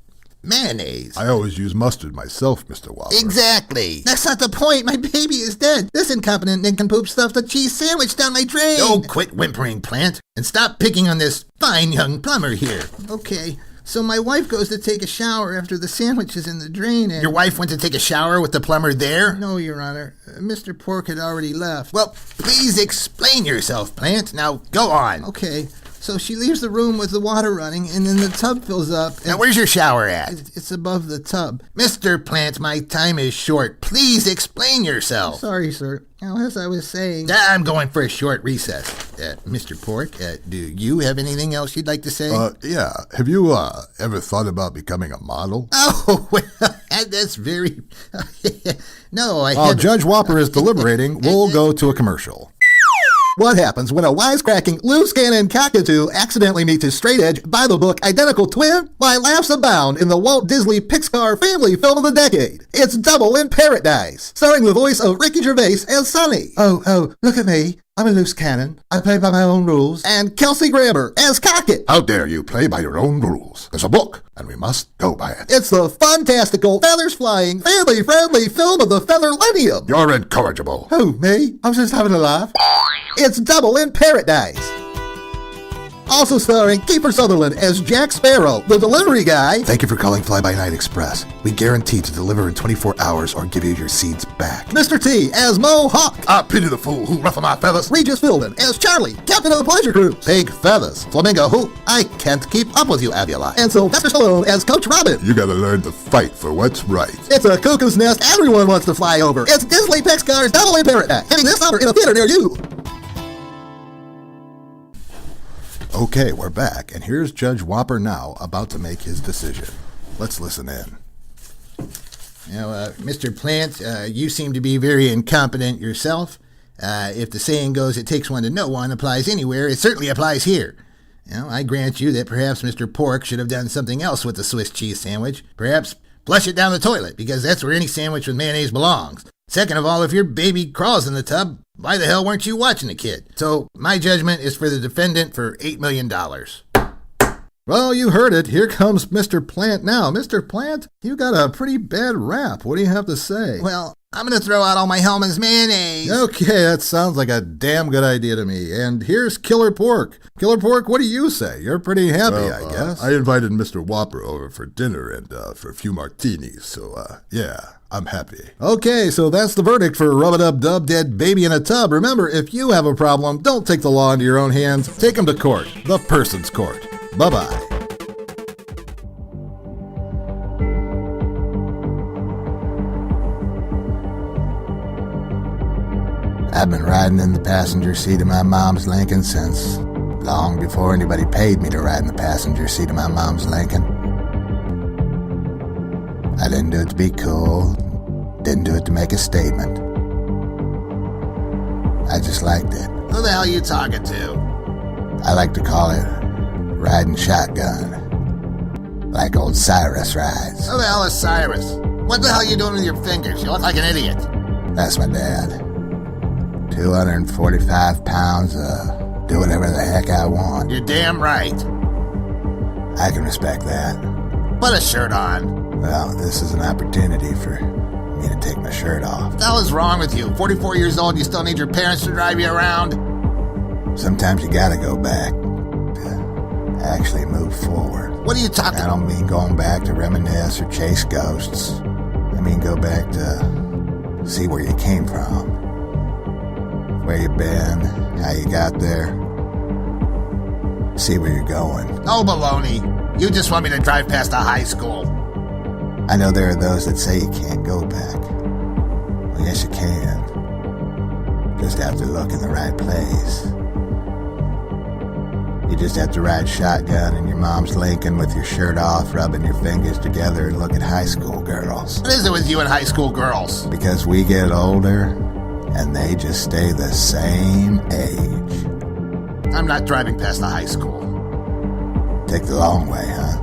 mayonnaise. I always use mustard myself, Mr. Whopper. Exactly. That's not the point. My baby is dead. This incompetent nincompoop stuffed a cheese sandwich down my drain. Oh, quit whimpering, Plant, and stop picking on this fine young plumber here. Okay. So my wife goes to take a shower after the sandwich is in the drain and... Your wife went to take a shower with the plumber there? No, Your Honor. Mr. Pork had already left. Well, please explain yourself, Plant. Now, go on. Okay. So she leaves the room with the water running, and then the tub fills up. Now, where's your shower at? It's above the tub. Mr. Plant, my time is short. Please explain yourself. Sorry, sir. Now, as I was saying... I'm going for a short recess. Mr. Pork, do you have anything else you'd like to say? Yeah. Have you ever thought about becoming a model? Oh, well, that's very... No, I While haven't. Judge Whopper is deliberating, we'll go to a commercial. What happens when a wisecracking, loose cannon cockatoo accidentally meets his straight-edge, by-the-book identical twin? Why, laughs abound in the Walt Disney Pixar family film of the decade. It's Double in Paradise, starring the voice of Ricky Gervais as Sonny. Oh, look at me. I'm a loose cannon. I play by my own rules. And Kelsey Grammer as Cocket. How dare you play by your own rules? There's a book, and we must go by it. It's the fantastical, feathers-flying, family-friendly film of the Featherlennium. You're incorrigible. Who, me? I'm just having a laugh. It's Double in Paradise. Also starring Kiefer Sutherland as Jack Sparrow, the delivery guy. Thank you for calling Fly By Night Express. We guarantee to deliver in 24 hours or give you your seeds back. Mr. T as Mo Hawk. I pity the fool who ruffle my feathers. Regis Philbin as Charlie, Captain of the Pleasure Cruise. Big feathers. Flamingo who? I can't keep up with you, Avula. And Sylvester Stallone as Coach Robin. You gotta learn to fight for what's right. It's a cuckoo's nest everyone wants to fly over. It's Disney Pixar's Double in Paradise, hitting this summer in a theater near you. Okay, we're back, and here's Judge Whopper now about to make his decision. Let's listen in. Now, Mr. Plant, you seem to be very incompetent yourself. If the saying goes, it takes one to know one applies anywhere, it certainly applies here. Now, I grant you that perhaps Mr. Pork should have done something else with the Swiss cheese sandwich. Perhaps flush it down the toilet, because that's where any sandwich with mayonnaise belongs. Second of all, if your baby crawls in the tub, why the hell weren't you watching the kid? So, my judgment is for the defendant for $8 million. Well, you heard it. Here comes Mr. Plant now. Mr. Plant, you got a pretty bad rap. What do you have to say? Well, I'm going to throw out all my Hellman's mayonnaise. Okay, that sounds like a damn good idea to me. And here's Killer Pork. Killer Pork, what do you say? You're pretty happy, I guess. I invited Mr. Whopper over for dinner and for a few martinis, so, yeah. I'm happy. Okay, so that's the verdict for Rub-a-Dub-Dub Dead Baby in a Tub. Remember, if you have a problem, don't take the law into your own hands. Take them to court. The person's court. Bye-bye. I've been riding in the passenger seat of my mom's Lincoln since long before anybody paid me to ride in the passenger seat of my mom's Lincoln. I didn't do it to be cool, didn't do it to make a statement. I just liked it. Who the hell are you talking to? I like to call it riding shotgun, like old Cyrus rides. Who the hell is Cyrus? What the hell are you doing with your fingers? You look like an idiot. That's my dad. 245 pounds, do whatever the heck I want. You're damn right. I can respect that. Put a shirt on. Well, this is an opportunity for me to take my shirt off. What the hell is wrong with you? 44 years old, you still need your parents to drive you around? Sometimes you gotta go back to actually move forward. What are you talking about? I don't mean going back to reminisce or chase ghosts. I mean go back to see where you came from. Where you been, how you got there. See where you're going. Oh, baloney. You just want me to drive past a high school. I know there are those that say you can't go back. Well, yes, you can. Just have to look in the right place. You just have to ride shotgun in your mom's Lincoln with your shirt off, rubbing your fingers together and look at high school girls. What is it with you and high school girls? Because we get older, and they just stay the same age. I'm not driving past the high school. Take the long way, huh?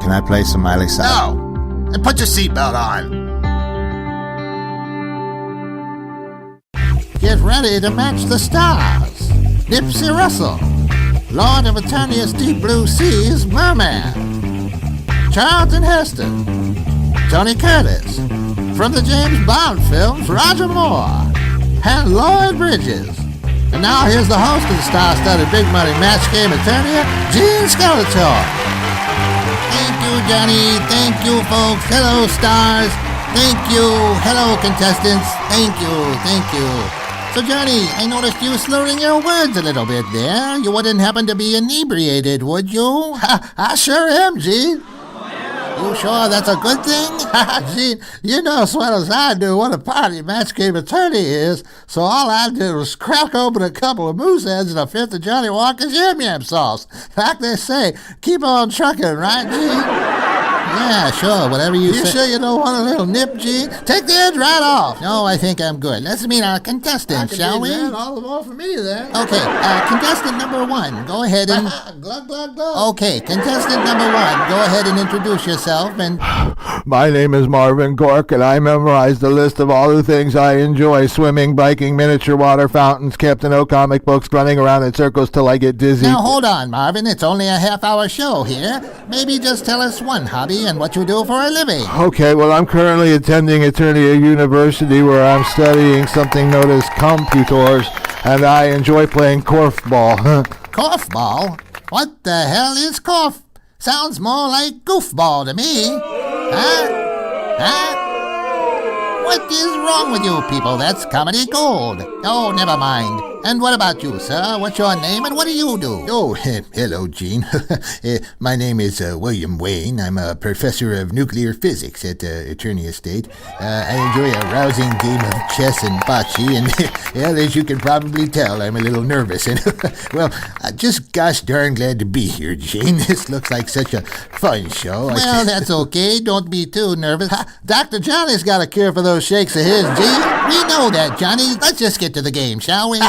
Can I play some Miley Cyrus? No! And put your seatbelt on! Get ready to match the stars! Nipsey Russell, Lord of Eternia's Deep Blue Seas, Merman. Charlton Heston, Tony Curtis, from the James Bond films, Roger Moore, and Lloyd Bridges. And now here's the host of the star-studded Big Money Match Game Eternia, Gene Skeletor. Thank you, Johnny. Thank you, folks. Hello, stars. Thank you. Hello, contestants. Thank you. Thank you. So, Johnny, I noticed you slurring your words a little bit there. You wouldn't happen to be inebriated, would you? I sure am, Gene. You sure that's a good thing? Gene, you know as well as I do what a party match game attorney is, so all I did was crack open a couple of moose heads and a fifth of Johnny Walker's yam-yam sauce. Like they say, keep on trucking, right, Gene? Yeah, sure, whatever you say. You sure you don't want a little nip, Gene? Take the edge right off. No, I think I'm good. Let's meet our contestants, shall we? All the more for me, then. Okay, contestant number one, go ahead and... glug, glug, glug. Okay, contestant number one, go ahead and introduce yourself and... My name is Marvin Cork, and I memorized the list of all the things I enjoy: swimming, biking, miniature water fountains, Captain O comic books, running around in circles till I get dizzy. Now, hold on, Marvin. It's only a half-hour show here. Maybe just tell us one hobby and what you do for a living. Okay, well, I'm currently attending Eternia University, where I'm studying something known as computers, and I enjoy playing korfball. Korfball? What the hell is korf? Sounds more like goofball to me. Huh? What is wrong with you people? That's comedy gold. Oh, never mind. And what about you, sir? What's your name and what do you do? Oh, hello, Gene. My name is William Wayne. I'm a professor of nuclear physics at Eternia State. I enjoy a rousing game of chess and bocce, and well, as you can probably tell, I'm a little nervous. And well, just gosh darn glad to be here, Gene. This looks like such a fun show. Well, that's okay. Don't be too nervous. Dr. Johnny's got a cure for those shakes of his, Gene. We know that, Johnny. Let's just get to the game, shall we?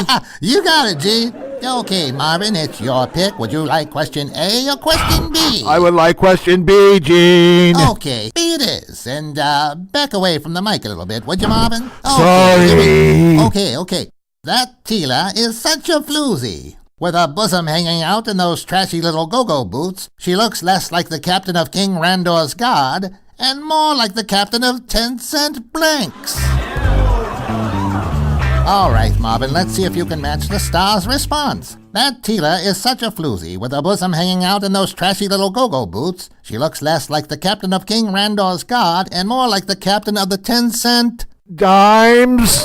You got it, G. Okay, Marvin, it's your pick. Would you like question A or question B? I would like question B, Gene. Okay, B it is. And back away from the mic a little bit, would you, Marvin? Sorry. Okay. That Tila is such a floozy. With her bosom hanging out in those trashy little go-go boots, she looks less like the captain of King Randor's guard and more like the captain of 10-cent blanks. All right, Marvin, let's see if you can match the star's response. That Tila is such a floozy, with her bosom hanging out in those trashy little go-go boots. She looks less like the captain of King Randor's guard and more like the captain of the 10-cent... dimes?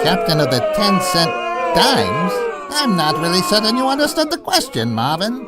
Captain of the 10-cent dimes? I'm not really certain you understood the question, Marvin.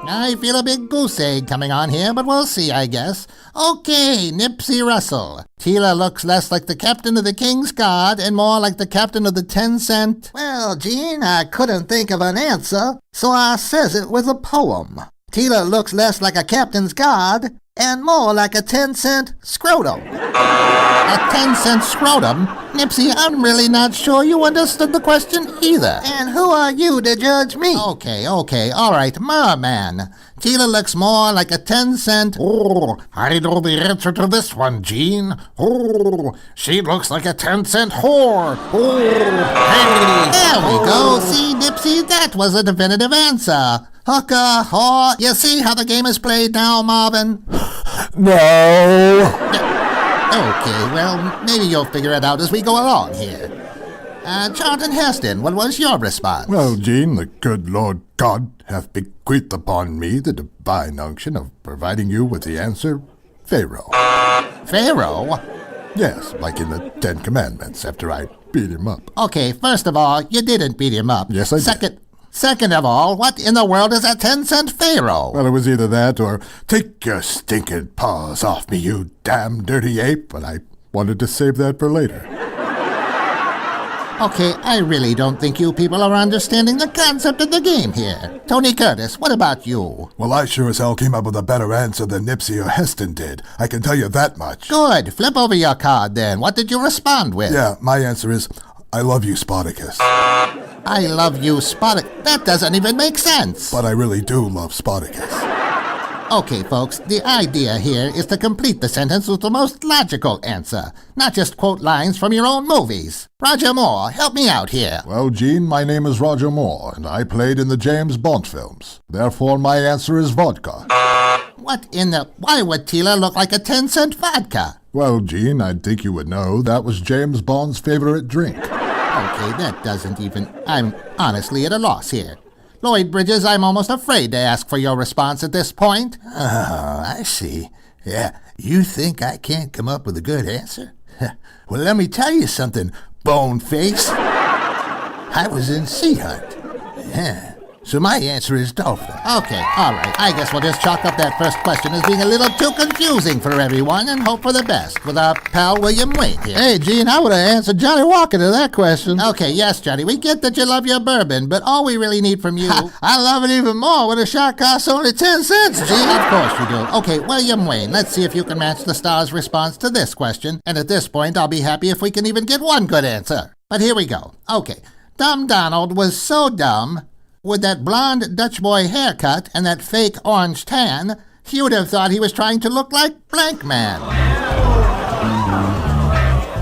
I feel a big goose egg coming on here, but we'll see, I guess. Okay, Nipsey Russell. Tila looks less like the captain of the King's Guard and more like the captain of the 10-cent... Well, Gene, I couldn't think of an answer, so I says it with a poem. Tila looks less like a captain's guard and more like a 10-cent scrotum. A 10-cent scrotum? Nipsey, I'm really not sure you understood the question either. And who are you to judge me? Okay, all right, Merman. Tila looks more like a 10-cent... Oh, I know the answer to this one, Gene. Oh, she looks like a 10-cent whore. Oh, hey. There we go. See, Nipsey, that was a definitive answer. Hooker, whore. You see how the game is played now, Marvin? No. Okay, well, maybe you'll figure it out as we go along here. Charlton Heston, what was your response? Well, Gene, the good Lord God hath bequeathed upon me the divine unction of providing you with the answer, Pharaoh. Pharaoh? Yes, like in the Ten Commandments, after I beat him up. Okay, first of all, you didn't beat him up. Yes, I did. Second of all, what in the world is a 10-cent Pharaoh? Well, it was either that or, take your stinking paws off me, you damn dirty ape, but I wanted to save that for later. Okay, I really don't think you people are understanding the concept of the game here. Tony Curtis, what about you? Well, I sure as hell came up with a better answer than Nipsey or Heston did. I can tell you that much. Good. Flip over your card then. What did you respond with? Yeah, my answer is, I love you, Spartacus. I love you, Spartacus. That doesn't even make sense. But I really do love Spartacus. Okay, folks, the idea here is to complete the sentence with the most logical answer, not just quote lines from your own movies. Roger Moore, help me out here. Well, Gene, my name is Roger Moore, and I played in the James Bond films. Therefore, my answer is vodka. What in the... Why would Tila look like a 10-cent vodka? Well, Gene, I'd think you would know that was James Bond's favorite drink. Okay, that doesn't even... I'm honestly at a loss here. Lloyd Bridges, I'm almost afraid to ask for your response at this point. Oh, I see. Yeah, you think I can't come up with a good answer? Well, let me tell you something, Boneface. I was in Sea Hunt. Yeah. So my answer is dolphin. Okay, all right. I guess we'll just chalk up that first question as being a little too confusing for everyone and hope for the best with our pal William Wayne here. Hey, Gene, I would have answered Johnny Walker to that question. Okay, yes, Johnny, we get that you love your bourbon, but all we really need from you... I love it even more when a shot costs only 10 cents, Gene. Of course you do. Okay, William Wayne, let's see if you can match the star's response to this question, and at this point I'll be happy if we can even get one good answer. But here we go. Okay, Dumb Donald was so dumb... With that blonde Dutch boy haircut and that fake orange tan, you'd have thought he was trying to look like Blank Man.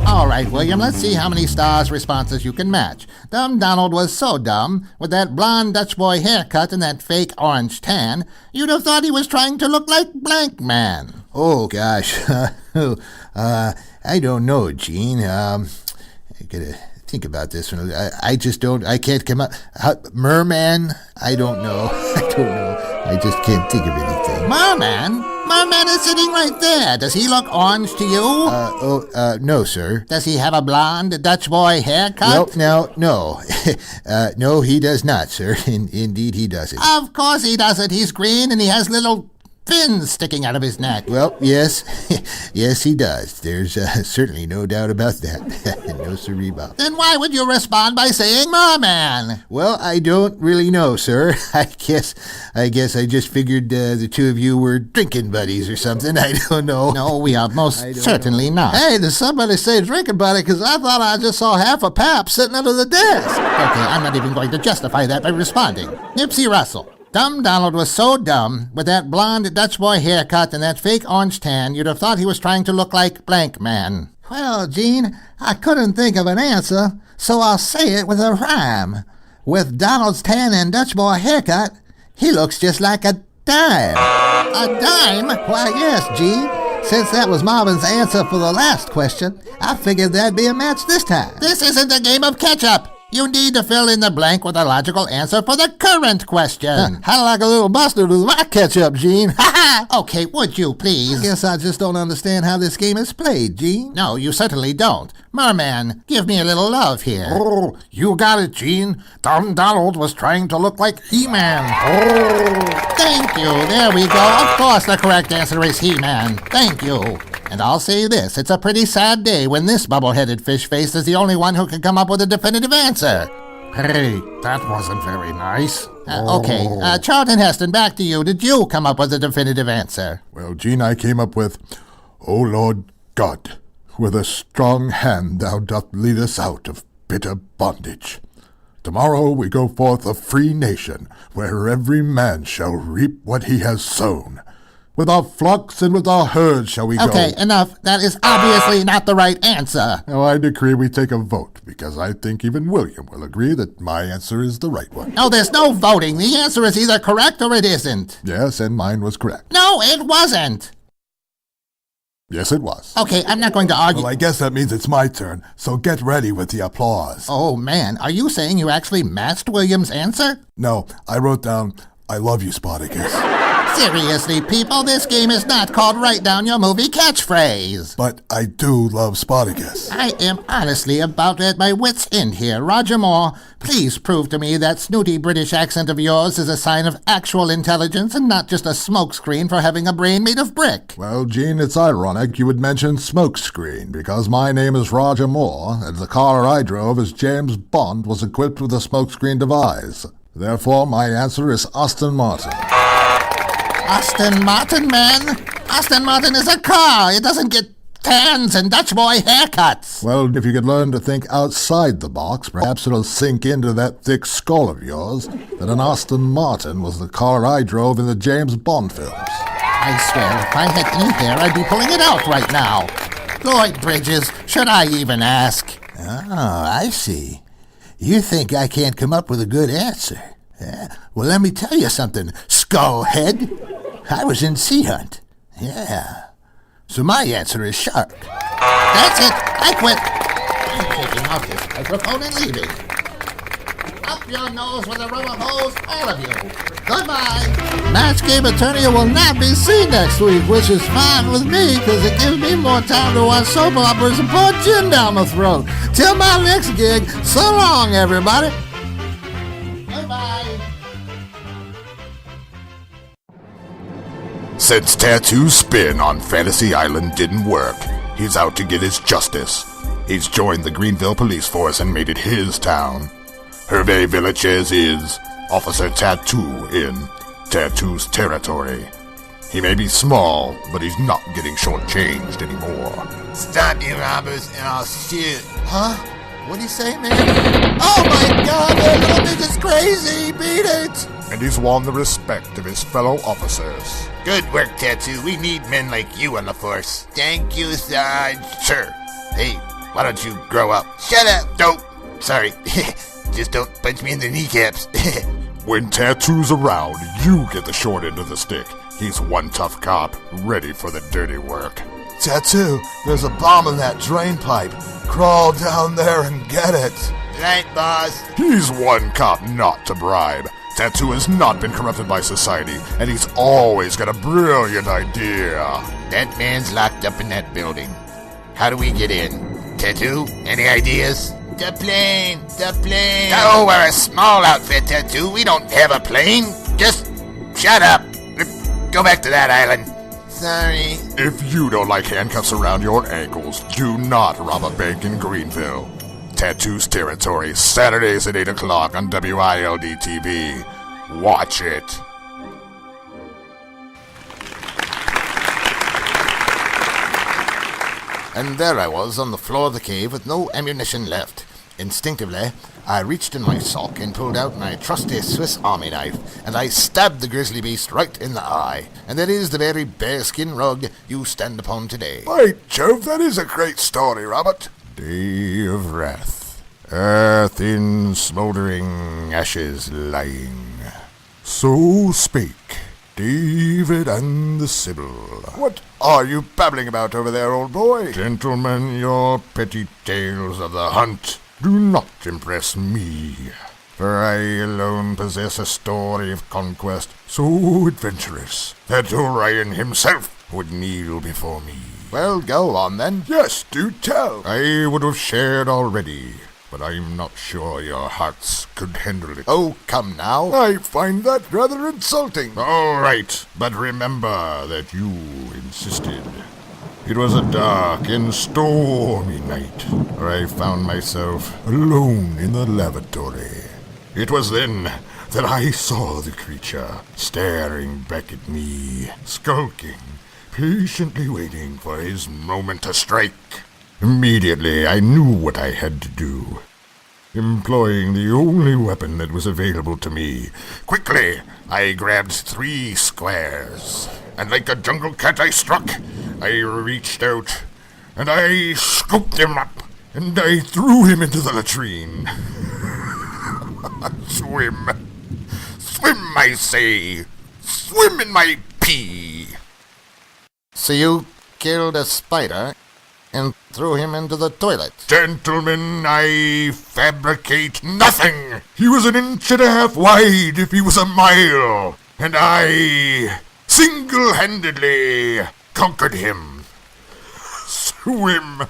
All right, William, let's see how many stars responses you can match. Dumb Donald was so dumb, with that blonde Dutch boy haircut and that fake orange tan, you'd have thought he was trying to look like Blank Man. Oh, gosh. I don't know, Gene. I gotta... think about this one. I just don't... I can't come up... Merman? I don't know. I just can't think of anything. Merman? Merman is sitting right there. Does he look orange to you? No, sir. Does he have a blonde Dutch boy haircut? No. No, he does not, sir. Indeed, he doesn't. Of course he doesn't. He's green and he has little... fins sticking out of his neck. Well, yes. Yes, he does. There's certainly no doubt about that. No siree, Bob. Then why would you respond by saying Merman? Well, I don't really know, sir. I guess I just figured the two of you were drinking buddies or something. I don't know. No, we are most certainly not. Hey, did somebody say drinking buddy? Because I thought I just saw half a pap sitting under the desk. Okay, I'm not even going to justify that by responding. Nipsey Russell. Dumb Donald was so dumb, with that blonde Dutch boy haircut and that fake orange tan, you'd have thought he was trying to look like Blank Man. Well, Gene, I couldn't think of an answer, so I'll say it with a rhyme. With Donald's tan and Dutch boy haircut, he looks just like a dime. A dime? Why, yes, Gene. Since that was Marvin's answer for the last question, I figured that'd be a match this time. This isn't a game of catch-up. You need to fill in the blank with a logical answer for the current question. How like a little mustard with my ketchup, Gene? Okay, would you please? I guess I just don't understand how this game is played, Gene. No, you certainly don't. Merman, give me a little love here. Oh, you got it, Gene. Dumb Donald was trying to look like He-Man. Oh. Thank you. There we go. Of course the correct answer is He-Man. Thank you. And I'll say this, it's a pretty sad day when this bubble-headed fish face is the only one who can come up with a definitive answer. Hey, that wasn't very nice. Okay, Charlton Heston, back to you. Did you come up with a definitive answer? Well, Gene, I came up with, O Lord God, with a strong hand thou doth lead us out of bitter bondage. Tomorrow we go forth a free nation, where every man shall reap what he has sown. With our flocks and with our herds shall we go. Okay, enough. That is obviously not the right answer. Now I decree we take a vote, because I think even William will agree that my answer is the right one. No, there's no voting. The answer is either correct or it isn't. Yes, and mine was correct. No, it wasn't. Yes, it was. Okay, I'm not going to argue. Well, I guess that means it's my turn, so get ready with the applause. Oh, man, are you saying you actually matched William's answer? No, I wrote down, I love you, Spartacus. Seriously, people, this game is not called Write Down Your Movie Catchphrase. But I do love Spartacus. I am honestly about at my wit's end here. Roger Moore, please prove to me that snooty British accent of yours is a sign of actual intelligence and not just a smokescreen for having a brain made of brick. Well, Gene, it's ironic you would mention smokescreen, because my name is Roger Moore, and the car I drove as James Bond was equipped with a smokescreen device. Therefore, my answer is Aston Martin. Aston Martin, man? Aston Martin is a car. It doesn't get tans and Dutch boy haircuts. Well, if you could learn to think outside the box, perhaps it'll sink into that thick skull of yours that an Aston Martin was the car I drove in the James Bond films. I swear, if I had any hair, I'd be pulling it out right now. Lloyd Bridges, should I even ask? Oh, I see. You think I can't come up with a good answer? Well, let me tell you something, Skullhead. I was in Sea Hunt. Yeah. So my answer is shark. That's it. I quit. I'm taking off this microphone and leaving. Up your nose with a rubber hose, all of you. Goodbye. Match Game Attorney will not be seen next week, which is fine with me because it gives me more time to watch soap operas and pour gin down the throat. Till my next gig, so long, everybody. Goodbye. Since Tattoo's spin on Fantasy Island didn't work, he's out to get his justice. He's joined the Greenville police force and made it his town. Hervé Villachez is Officer Tattoo in Tattoo's territory. He may be small, but he's not getting shortchanged anymore. Stop, you robbers, and I'll shoot. Huh? What'd he say, man? Oh my god, that little bitch is crazy! Beat it! And he's won the respect of his fellow officers. Good work, Tattoo. We need men like you on the force. Thank you, Sarge. Sure. Hey, why don't you grow up? Shut up. Don't. Sorry. Just don't punch me in the kneecaps. When Tattoo's around, you get the short end of the stick. He's one tough cop, ready for the dirty work. Tattoo, there's a bomb in that drain pipe. Crawl down there and get it. Right, boss. He's one cop not to bribe. Tattoo has not been corrupted by society, and he's always got a brilliant idea. That man's locked up in that building. How do we get in? Tattoo, any ideas? The plane! Oh, we're a small outfit, Tattoo. We don't have a plane. Just shut up. Go back to that island. Sorry. If you don't like handcuffs around your ankles, do not rob a bank in Greenville. Tattoo's Territory, Saturdays at 8 o'clock on WILD TV. Watch it. And there I was on the floor of the cave with no ammunition left. Instinctively, I reached in my sock and pulled out my trusty Swiss Army knife, and I stabbed the grizzly beast right in the eye. And that is the very bearskin rug you stand upon today. By Jove, that is a great story, Robert. Day of wrath, earth in smouldering ashes lying. So spake David and the Sibyl. What are you babbling about over there, old boy? Gentlemen, your petty tales of the hunt do not impress me, for I alone possess a story of conquest so adventurous that Orion himself would kneel before me. Well, go on then. Yes, do tell. I would have shared already, but I'm not sure your hearts could handle it. Oh, come now. I find that rather insulting. All right, but remember that you insisted. It was a dark and stormy night, where I found myself alone in the lavatory. It was then that I saw the creature staring back at me, skulking, patiently waiting for his moment to strike. Immediately, I knew what I had to do. Employing the only weapon that was available to me, quickly, I grabbed 3 squares, and like a jungle cat I struck, I reached out, and I scooped him up, and I threw him into the latrine. Swim. Swim, I say. Swim in my pee. So you killed a spider and threw him into the toilet. Gentlemen, I fabricate nothing. He was 1.5 inches wide if he was a mile, and I single-handedly conquered him. Swim,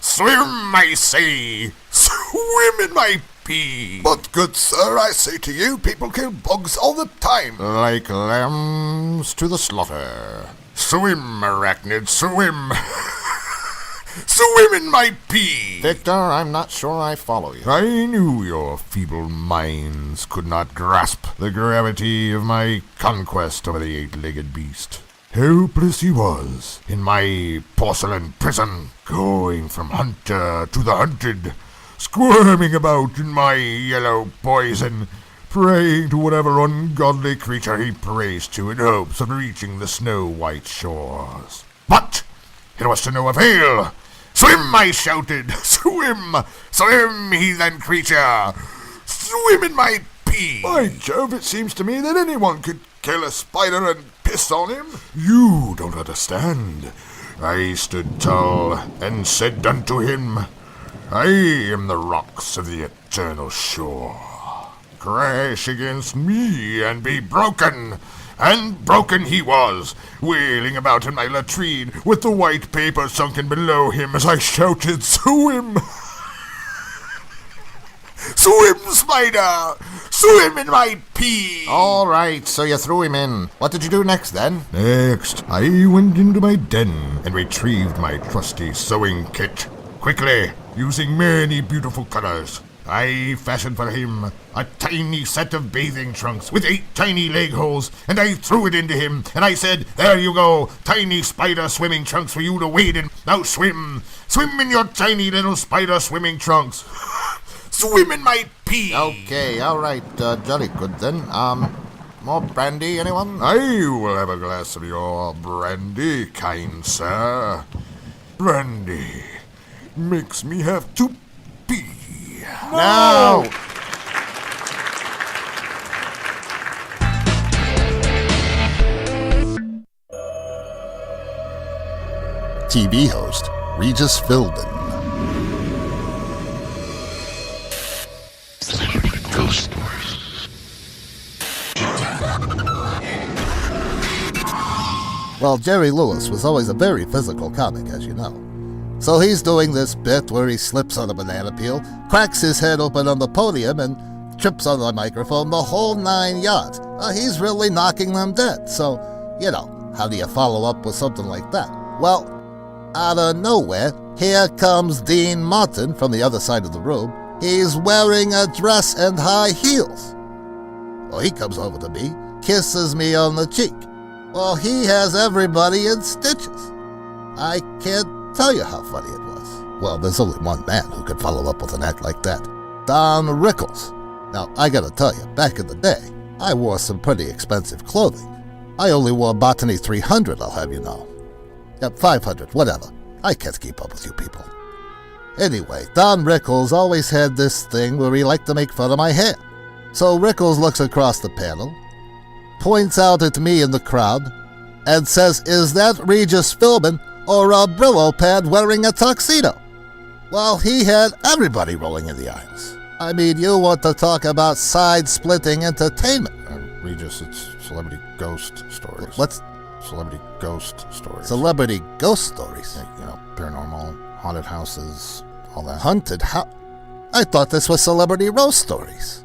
swim, I say. Swim in my pee. But, good sir, I say to you, people kill bugs all the time. Like lambs to the slaughter. Swim, arachnid, swim. Swim in my pee! Victor, I'm not sure I follow you. I knew your feeble minds could not grasp the gravity of my conquest over the 8-legged beast. Helpless he was in my porcelain prison, going from hunter to the hunted, squirming about in my yellow poison, praying to whatever ungodly creature he prays to in hopes of reaching the snow-white shores. But it was to no avail. "Swim!" I shouted. "Swim! Swim, heathen creature! Swim in my pee!" By Jove, it seems to me that anyone could kill a spider and piss on him. You don't understand. I stood tall and said unto him, "I am the rocks of the eternal shore. Crash against me and be broken." And broken he was, wailing about in my latrine with the white paper sunken below him as I shouted, "Swim! Swim, spider! Swim in my pee!" All right, so you threw him in. What did you do next, then? Next, I went into my den and retrieved my trusty sewing kit. Quickly, using many beautiful colors, I fashioned for him a tiny set of bathing trunks with 8 tiny leg holes, and I threw it into him, and I said, "There you go, tiny spider swimming trunks for you to wade in. Now swim! Swim in your tiny little spider swimming trunks! Swim in my pee!" Okay, all right, jolly good then. More brandy, anyone? I will have a glass of your brandy, kind sir. Brandy makes me have to pee. No! TV host Regis Philbin. Ghost stories. Well, Jerry Lewis was always a very physical comic, as you know. So he's doing this bit where he slips on a banana peel, cracks his head open on the podium, and trips on the microphone, the whole 9 yards. He's really knocking them dead. So, how do you follow up with something like that? Well, out of nowhere, here comes Dean Martin from the other side of the room. He's wearing a dress and high heels. Well, he comes over to me, kisses me on the cheek. Well, he has everybody in stitches. I can't tell you how funny it was. Well, there's only one man who could follow up with an act like that. Don Rickles. Now, I gotta tell you, back in the day, I wore some pretty expensive clothing. I only wore Botany 300, I'll have you know. Yep, 500, whatever. I can't keep up with you people. Anyway, Don Rickles always had this thing where he liked to make fun of my hair. So Rickles looks across the panel, points out at me in the crowd, and says, "Is that Regis Philbin or a Brillo pad wearing a tuxedo?" Well, he had everybody rolling in the aisles. I mean, you want to talk about side-splitting entertainment. Regis, it's Celebrity Ghost Stories. What's? Celebrity Ghost Stories. Celebrity ghost stories? Paranormal, haunted houses, all that. Haunted house? I thought this was Celebrity Roast Stories.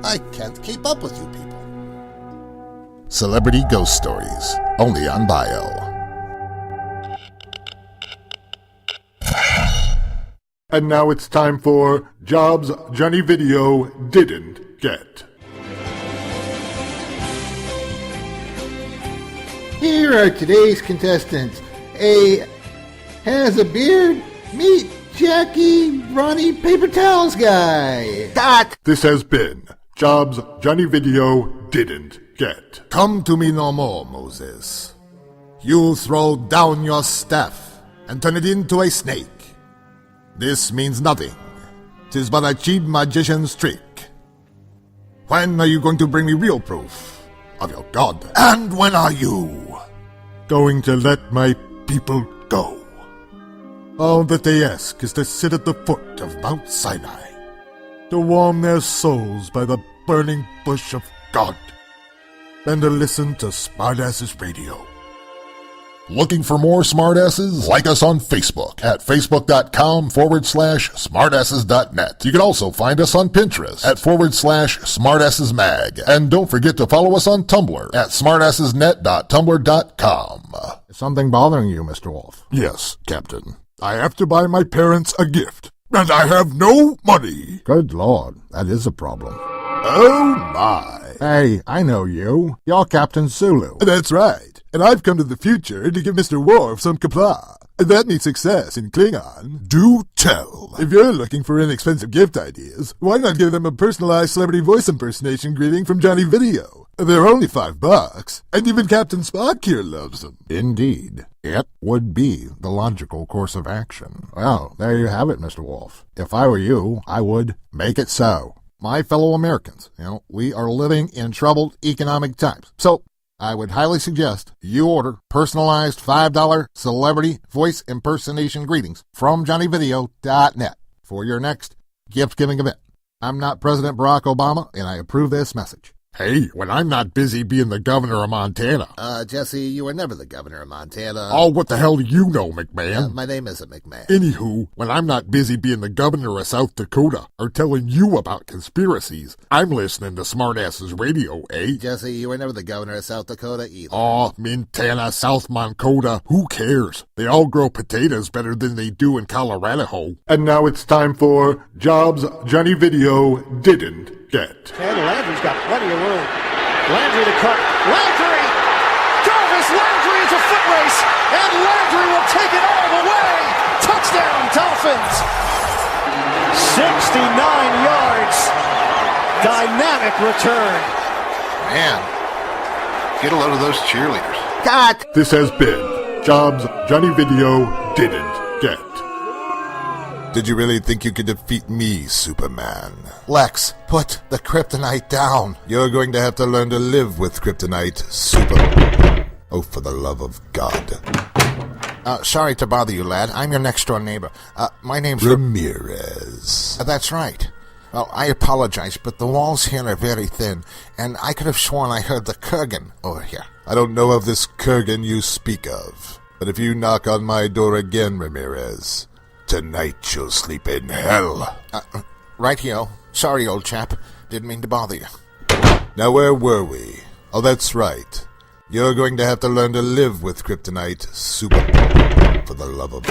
I can't keep up with you people. Celebrity Ghost Stories, only on Bio. And now it's time for Jobs Johnny Video Didn't Get. Here are today's contestants. A has a beard. Meet Jackie Ronnie Paper Towels Guy. This has been Jobs Johnny Video Didn't Get. Come to me no more, Moses. You throw down your staff and turn it into a snake. This means nothing. 'Tis but a cheap magician's trick. When are you going to bring me real proof of your god? And when are you going to let my people go? All that they ask is to sit at the foot of Mount Sinai, to warm their souls by the burning bush of God, and to listen to Smartasses Radio. Looking for more Smartasses? Like us on Facebook at facebook.com/smartasses.net. You can also find us on Pinterest at /smartassesmag. And don't forget to follow us on Tumblr at smartassesnet.tumblr.com. Is something bothering you, Mr. Wolf? Yes, Captain. I have to buy my parents a gift, and I have no money. Good Lord, that is a problem. Oh, my. Hey, I know you. You're Captain Sulu. That's right. And I've come to the future to give Mr. Worf some kapla. And that means success in Klingon. Do tell. If you're looking for inexpensive gift ideas, why not give them a personalized celebrity voice impersonation greeting from Johnny Video? They're only $5, and even Captain Spock here loves them. Indeed. It would be the logical course of action. Well, there you have it, Mr. Wolf. If I were you, I would make it so. My fellow Americans, we are living in troubled economic times. So, I would highly suggest you order personalized $5 celebrity voice impersonation greetings from JohnnyVideo.net for your next gift-giving event. I'm not President Barack Obama, and I approve this message. Hey, when I'm not busy being the governor of Montana. Jesse, you were never the governor of Montana. Oh, what the hell do you know, McMahon? My name isn't McMahon. Anywho, when I'm not busy being the governor of South Dakota or telling you about conspiracies, I'm listening to Smartasses Radio, eh? Jesse, you were never the governor of South Dakota either. Oh, Montana, South Moncota, who cares? They all grow potatoes better than they do in Colorado. And now it's time for Jobs Johnny Video Didn't Get. And Landry's got plenty of room. Landry to cut. Landry! Jarvis Landry is a foot race, and Landry will take it all the way. Touchdown, Dolphins! 69 yards. Dynamic return. Man, get a load of those cheerleaders. Cut! This has been Jobs Johnny Video Didn't Get. Did you really think you could defeat me, Superman? Lex, put the kryptonite down. You're going to have to learn to live with kryptonite, Oh, for the love of God. Sorry to bother you, lad. I'm your next-door neighbor. My name's... Ramirez. That's right. Well, I apologize, but the walls here are very thin, and I could have sworn I heard the Kurgan over here. I don't know of this Kurgan you speak of, but if you knock on my door again, Ramirez, tonight you'll sleep in hell. Right here. Sorry, old chap. Didn't mean to bother you. Now, where were we? Oh, that's right. You're going to have to learn to live with kryptonite, For the love of...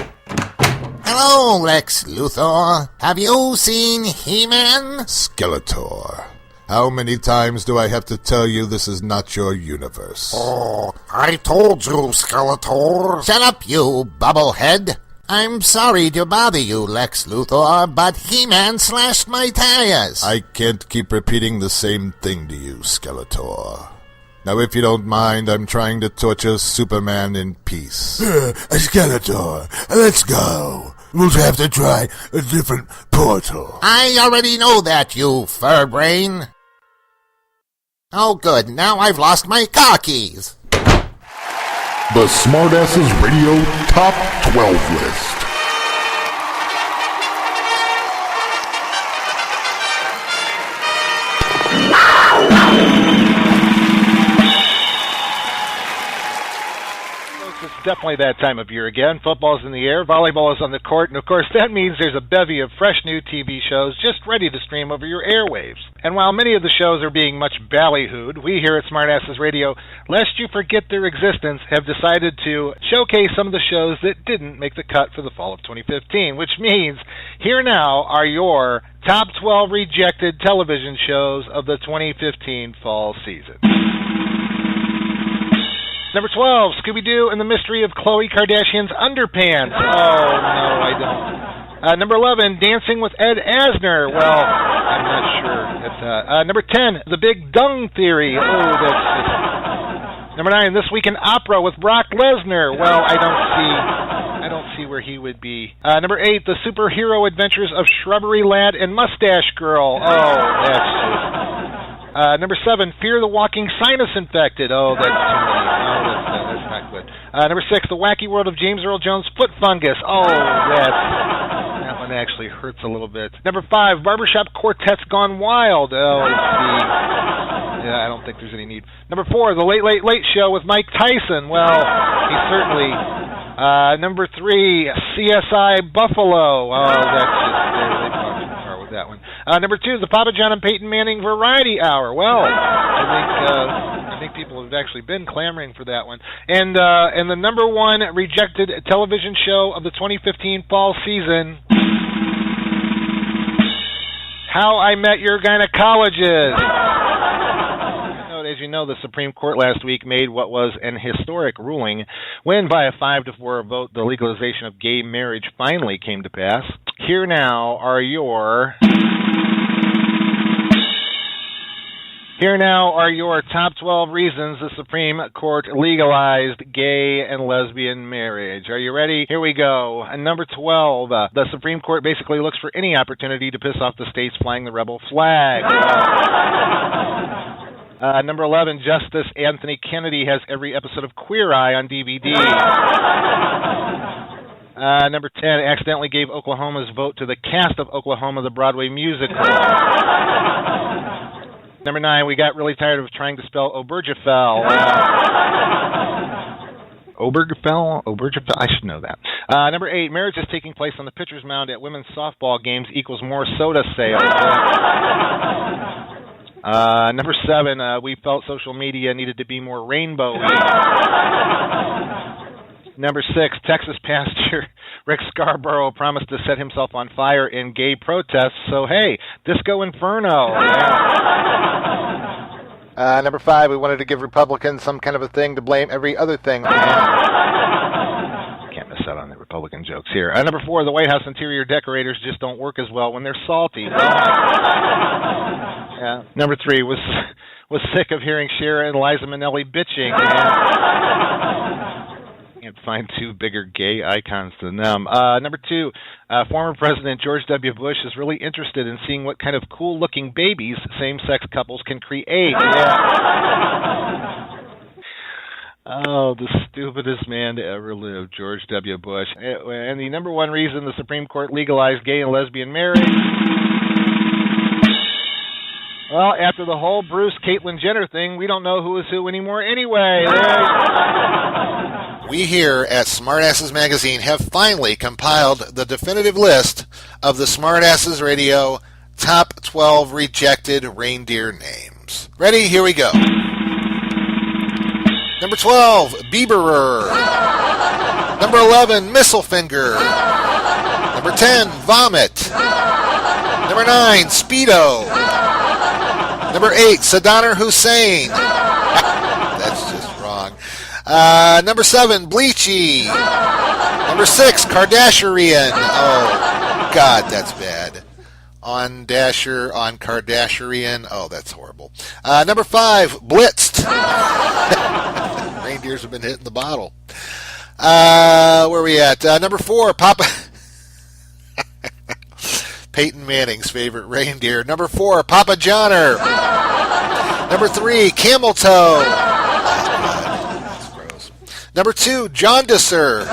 Hello, Lex Luthor. Have you seen He-Man? Skeletor. How many times do I have to tell you this is not your universe? Oh, I told you, Skeletor. Shut up, you bubblehead. I'm sorry to bother you, Lex Luthor, but He-Man slashed my tires. I can't keep repeating the same thing to you, Skeletor. Now, if you don't mind, I'm trying to torture Superman in peace. Skeletor, let's go. We'll have to try a different portal. I already know that, you fur brain. Oh, good. Now I've lost my car keys. The Smartasses Radio Top 12 List. Definitely that time of year again. Football's in the air, volleyball is on the court, and of course that means there's a bevy of fresh new TV shows just ready to stream over your airwaves. And while many of the shows are being much ballyhooed, we here at Smartasses Radio, lest you forget their existence, have decided to showcase some of the shows that didn't make the cut for the fall of 2015, which means here now are your top 12 rejected television shows of the 2015 fall season. Number 12, Scooby-Doo and the Mystery of Khloe Kardashian's Underpants. Oh, no, I don't. Number 11, Dancing with Ed Asner. Well, I'm not sure. It's, number 10, The Big Dung Theory. Oh, that's just... Number 9, This Week in Opera with Brock Lesnar. Well, I don't see where he would be. Number 8, The Superhero Adventures of Shrubbery Lad and Mustache Girl. Oh, that's just... number 7, Fear the Walking Sinus Infected. Oh, that's too many. That's not good. Number 6, The Wacky World of James Earl Jones' Foot Fungus. Oh, that one actually hurts a little bit. Number 5, Barbershop Quartet's Gone Wild. Oh, let's see. Yeah, I don't think there's any need. Number 4, The Late Late Late Show with Mike Tyson. Well, he certainly... number 3, CSI Buffalo. Oh, that's just... They gone too far with that one. Number 2, The Papa John and Peyton Manning Variety Hour. Well, I think people have actually been clamoring for that one. And the number 1 rejected television show of the 2015 fall season, How I Met Your Gynecologist. I know they as you know, the Supreme Court last week made what was an historic ruling when, by a 5-4 vote, the legalization of gay marriage finally came to pass. Here now are your top 12 reasons the Supreme Court legalized gay and lesbian marriage. Are you ready? Here we go. Number 12, the Supreme Court basically looks for any opportunity to piss off the states flying the rebel flag. Number 11, Justice Anthony Kennedy has every episode of Queer Eye on DVD. Number 10, accidentally gave Oklahoma's vote to the cast of Oklahoma, the Broadway musical. Number 9, we got really tired of trying to spell Obergefell. Obergefell? I should know that. Number 8, marriage is taking place on the pitcher's mound at women's softball games equals more soda sales. Number 7, we felt social media needed to be more rainbowy. Number 6, Texas pastor Rick Scarborough promised to set himself on fire in gay protests, so hey, Disco Inferno. Number 5, we wanted to give Republicans some kind of a thing to blame every other thing. Can't miss out on the Republican jokes here. Number 4, the White House interior decorators just don't work as well when they're salty. Yeah. Number 3, was sick of hearing Cher and Liza Minnelli bitching. Can't find two bigger gay icons than them. Number 2, former President George W. Bush is really interested in seeing what kind of cool-looking babies same-sex couples can create. Yeah. Oh, the stupidest man to ever live, George W. Bush. And the number 1 reason the Supreme Court legalized gay and lesbian marriage... Well, after the whole Bruce Caitlyn Jenner thing, we don't know who is who anymore anyway. We here at Smartasses Magazine have finally compiled the definitive list of the Smartasses Radio top 12 rejected reindeer names. Ready? Here we go. Number 12, Bieberer. Number 11, Misselfinger. Number 10, Vomit. Number 9, Speedo. Number 8, Saddam Hussein. That's just wrong. Number 7, Bleachy. Number 6, Kardashian. Oh, God, that's bad. On Dasher, on Kardashian. Oh, that's horrible. Number 5, Blitzed. Reindeers have been hitting the bottle. Where are we at? Number 4, Papa... Peyton Manning's favorite reindeer. Number 4, Papa Johnner. Number 3, Camel Toe. Oh, God. That's gross. Number 2, Jaundicer.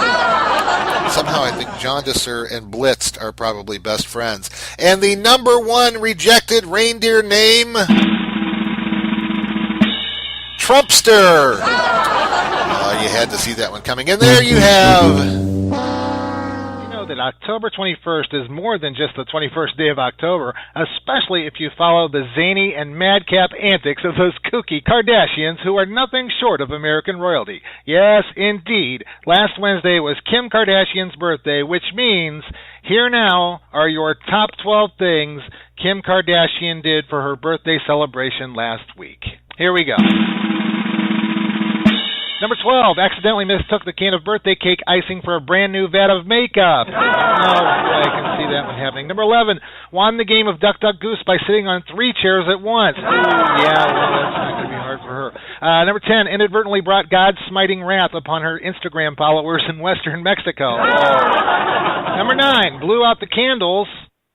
Somehow I think Jaundicer and Blitzed are probably best friends. And the number 1 rejected reindeer name, Trumpster. Oh, you had to see that one coming. And there you have... that October 21st is more than just the 21st day of October, especially if you follow the zany and madcap antics of those kooky Kardashians who are nothing short of American royalty. Yes, indeed. Last Wednesday was Kim Kardashian's birthday, which means here now are your top 12 things Kim Kardashian did for her birthday celebration last week. Here we go. Number 12, accidentally mistook the can of birthday cake icing for a brand new vat of makeup. Oh, boy, I can see that one happening. Number 11, won the game of Duck, Duck, Goose by sitting on 3 chairs at once. Ooh, yeah, well, that's not going to be hard for her. Number 10, inadvertently brought God's smiting wrath upon her Instagram followers in Western Mexico. Oh. Number 9, blew out the candles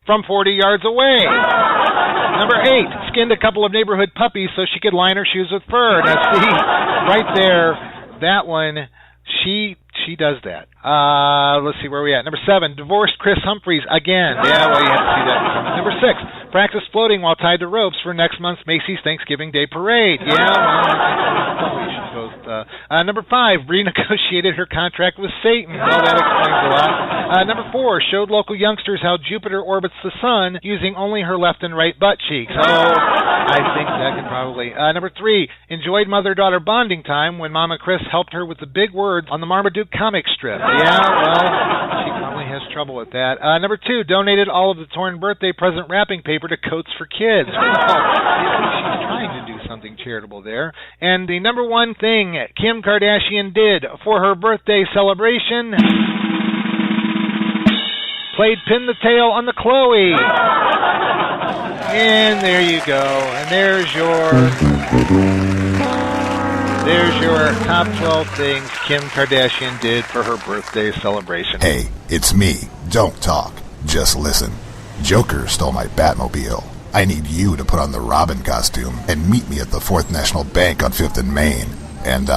from 40 yards away. Number 8, skinned a couple of neighborhood puppies so she could line her shoes with fur. Now, see, right there, that one, she does that. Let's see where we at. Number 7, divorced Chris Humphries again. Yeah, well, you had to see that coming. Number 6, practice floating while tied to ropes for next month's Macy's Thanksgiving Day Parade. Yeah, well, we should post. Number 5, renegotiated her contract with Satan. Well, that explains a lot. Number 4, showed local youngsters how Jupiter orbits the sun using only her left and right butt cheeks. Oh, I think that could probably. Number 3, enjoyed mother-daughter bonding time when Mama Chris helped her with the big words on the Marmaduke comic strip. Yeah, well, she probably has trouble with that. Number 2, donated all of the torn birthday present wrapping paper to Coats for Kids. Well, at least she's trying to do something. something charitable there. And the number one thing Kim Kardashian did for her birthday celebration, played Pin the Tail on the Chloe. And there you go. And there's your top 12 things Kim Kardashian did for her birthday celebration. Hey, it's me. Don't talk. Just listen. Joker stole my Batmobile. I need you to put on the Robin costume and meet me at the 4th National Bank on 5th and Main. And,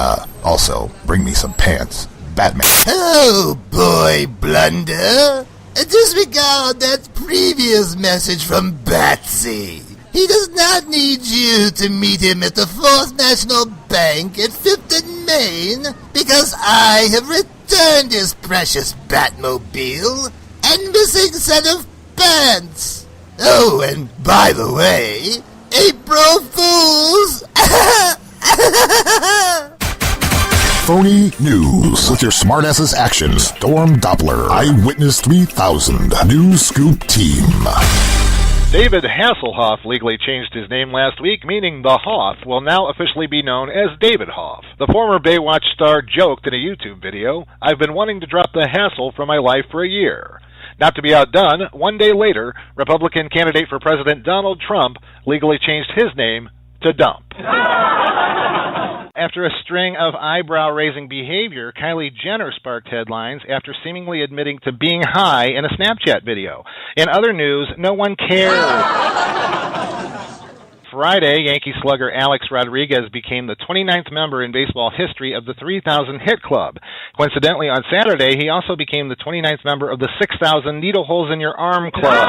also, bring me some pants. Batman. Oh, boy, Blunder. Disregard that previous message from Batsy. He does not need you to meet him at the 4th National Bank at 5th and Main because I have returned his precious Batmobile and missing set of pants. Oh, and by the way, April Fools! Phony news with your Smartasses action. Storm Doppler. Eyewitness 3000. News Scoop Team. David Hasselhoff legally changed his name last week, meaning the Hoff will now officially be known as David Hoff. The former Baywatch star joked in a YouTube video, "I've been wanting to drop the hassle from my life for a year." Not to be outdone, one day later, Republican candidate for President Donald Trump legally changed his name to Dump. After a string of eyebrow-raising behavior, Kylie Jenner sparked headlines after seemingly admitting to being high in a Snapchat video. In other news, no one cares. Friday, Yankee slugger Alex Rodriguez became the 29th member in baseball history of the 3,000 Hit Club. Coincidentally, on Saturday, he also became the 29th member of the 6,000 Needle Holes in Your Arm Club.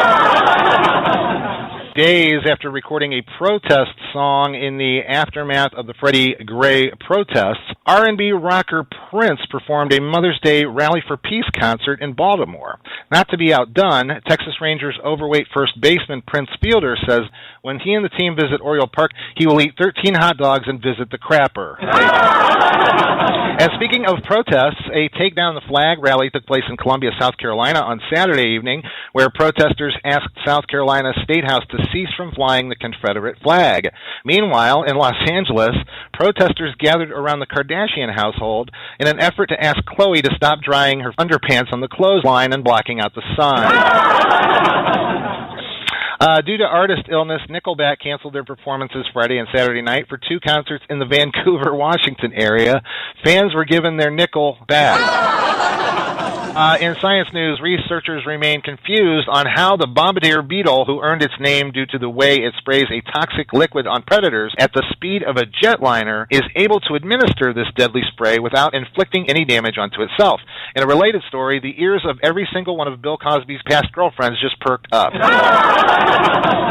Days after recording a protest song in the aftermath of the Freddie Gray protests, R&B rocker Prince performed a Mother's Day Rally for Peace concert in Baltimore. Not to be outdone, Texas Rangers overweight first baseman Prince Fielder says when he and the team visit Oriole Park, he will eat 13 hot dogs and visit the crapper. And speaking of protests, a Take Down the Flag rally took place in Columbia, South Carolina on Saturday evening, where protesters asked South Carolina State House to cease from flying the Confederate flag. Meanwhile, in Los Angeles, protesters gathered around the Kardashian household in an effort to ask Khloe to stop drying her underpants on the clothesline and blocking out the sun. Due to artist illness, Nickelback canceled their performances Friday and Saturday night for 2 concerts in the Vancouver, Washington area. Fans were given their nickel back. In science news, researchers remain confused on how the bombardier beetle, who earned its name due to the way it sprays a toxic liquid on predators at the speed of a jetliner, is able to administer this deadly spray without inflicting any damage onto itself. In a related story, the ears of every single one of Bill Cosby's past girlfriends just perked up.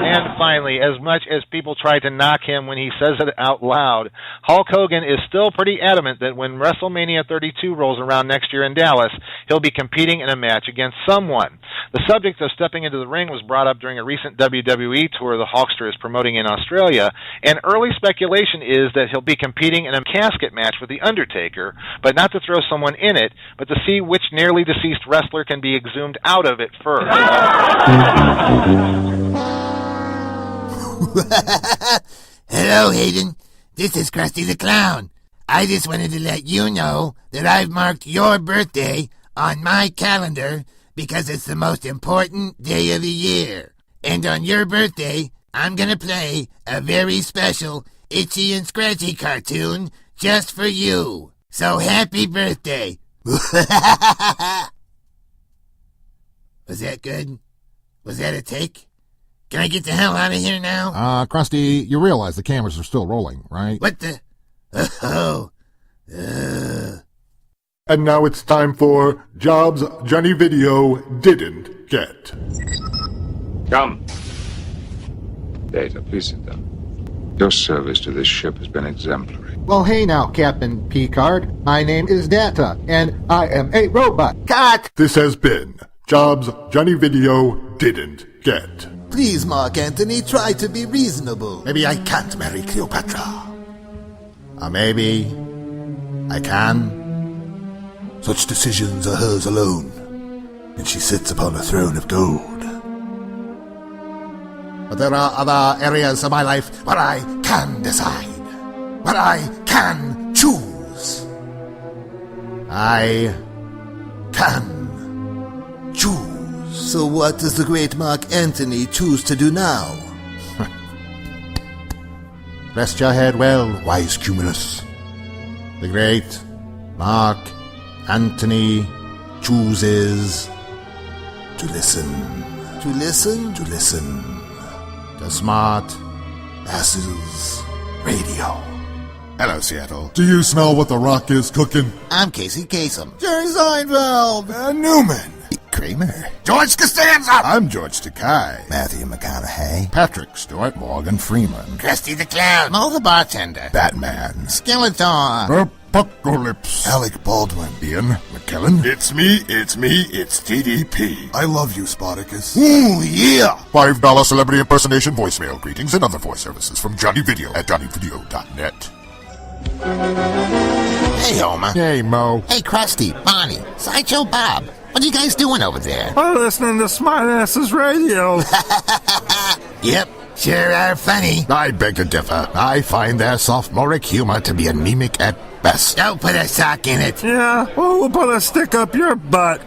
And finally, as much as people try to knock him when he says it out loud, Hulk Hogan is still pretty adamant that when WrestleMania 32 rolls around next year in Dallas, he'll be competing in a match against someone. The subject of stepping into the ring was brought up during a recent WWE tour the Hulkster is promoting in Australia, and early speculation is that he'll be competing in a casket match with The Undertaker, but not to throw someone in it, but to see which nearly deceased wrestler can be exhumed out of it first. Hello, Hayden. This is Krusty the Clown. I just wanted to let you know that I've marked your birthday on my calendar because it's the most important day of the year. And on your birthday, I'm gonna play a very special Itchy and Scratchy cartoon just for you. So happy birthday. Was that good? Was that a take? Can I get the hell out of here now? Krusty, you realize the cameras are still rolling, right? What the? Oh. And now it's time for Jobs Johnny Video Didn't Get. Come. Data, please sit down. Your service to this ship has been exemplary. Well, hey now, Captain Picard. My name is Data, and I am a robot. Cut! This has been Jobs Johnny Video Didn't Get. Please, Mark Antony, try to be reasonable. Maybe I can't marry Cleopatra. Or maybe I can. Such decisions are hers alone, and she sits upon a throne of gold. But there are other areas of my life where I can decide. but I can choose. I can choose. So what does the great Mark Antony choose to do now? Rest your head well, wise cumulus. The great Mark Antony chooses to listen. To listen? To listen. To Smart Asses Radio. Hello, Seattle. Do you smell what the Rock is cooking? I'm Casey Kasem. Jerry Seinfeld. Newman. Kramer. George Costanza. I'm George Takei. Matthew McConaughey. Patrick Stewart. Morgan Freeman. Krusty the Clown. Mo the Bartender. Batman. Skeletor. Apocalypse. Alec Baldwin. Ian McKellen. It's me, it's TDP. I love you, Spartacus. Ooh, yeah! $5 celebrity impersonation voicemail greetings and other voice services from Johnny Video at johnnyvideo.net. Hey, Homer. Hey, Mo. Hey, Krusty, Bonnie, Sideshow Bob. What are you guys doing over there? I'm listening to Smartasses Radio. Yep, sure are funny. I beg to differ. I find their sophomoric humor to be anemic at best. Don't put a sock in it. Yeah, well, we'll put a stick up your butt.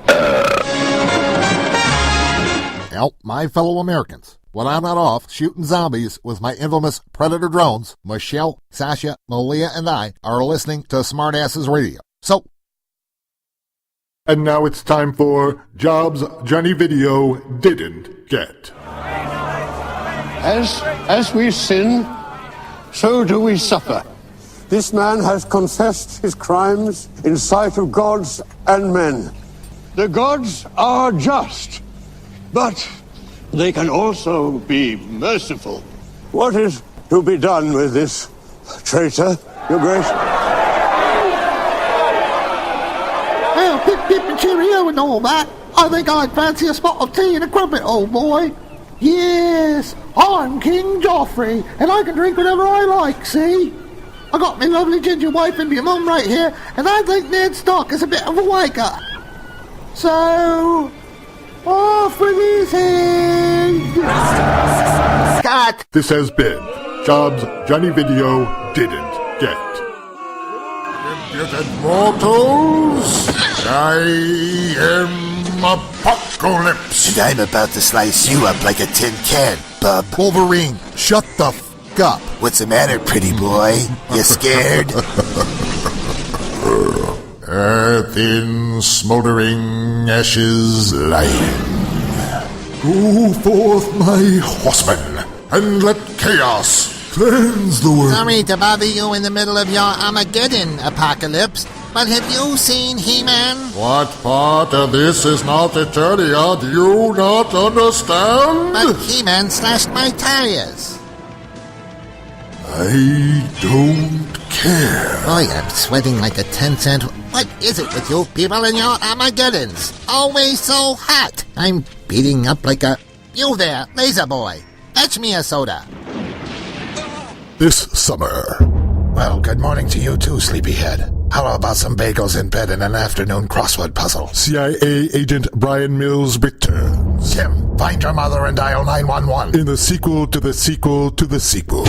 Help, my fellow Americans. When I'm not off shooting zombies with my infamous Predator drones, Michelle, Sasha, Malia, and I are listening to Smartasses Radio. So, and now it's time for Jobs Johnny Video Didn't Get. As we sin, so do we suffer. This man has confessed his crimes in sight of gods and men. The gods are just, but they can also be merciful. What is to be done with this traitor, Your Grace? Well, pip and cheerio and all that. I think I'd fancy a spot of tea and a crumpet, old boy. Yes, I'm King Joffrey, and I can drink whatever I like, see? I got me lovely ginger wife and your mum right here, and I think Ned Stark is a bit of a waker. So, off with his head! Cut! This has been Jobs Johnny Video Didn't Get. Imputed mortals, I am Apocalypse. And I'm about to slice you up like a tin can, bub. Wolverine, shut the f*** up. What's the matter, pretty boy? You scared? Earth in smoldering ashes lying. Go forth, my horsemen, and let chaos cleanse the world. Sorry to bother you in the middle of your Armageddon apocalypse, but have you seen He-Man? What part of this is not Eternia? Do you not understand? But He-Man slashed my tires. I don't care. Boy, I'm sweating like a 10-cent. What is it with you people and your Armageddons? Always so hot. I'm beating up like a... You there, laser boy. Fetch me a soda. This summer. Well, good morning to you too, sleepyhead. How about some bagels in bed and an afternoon crossword puzzle? CIA agent Brian Mills returns. Tim, find your mother and dial 911. In the sequel to the sequel to the sequel.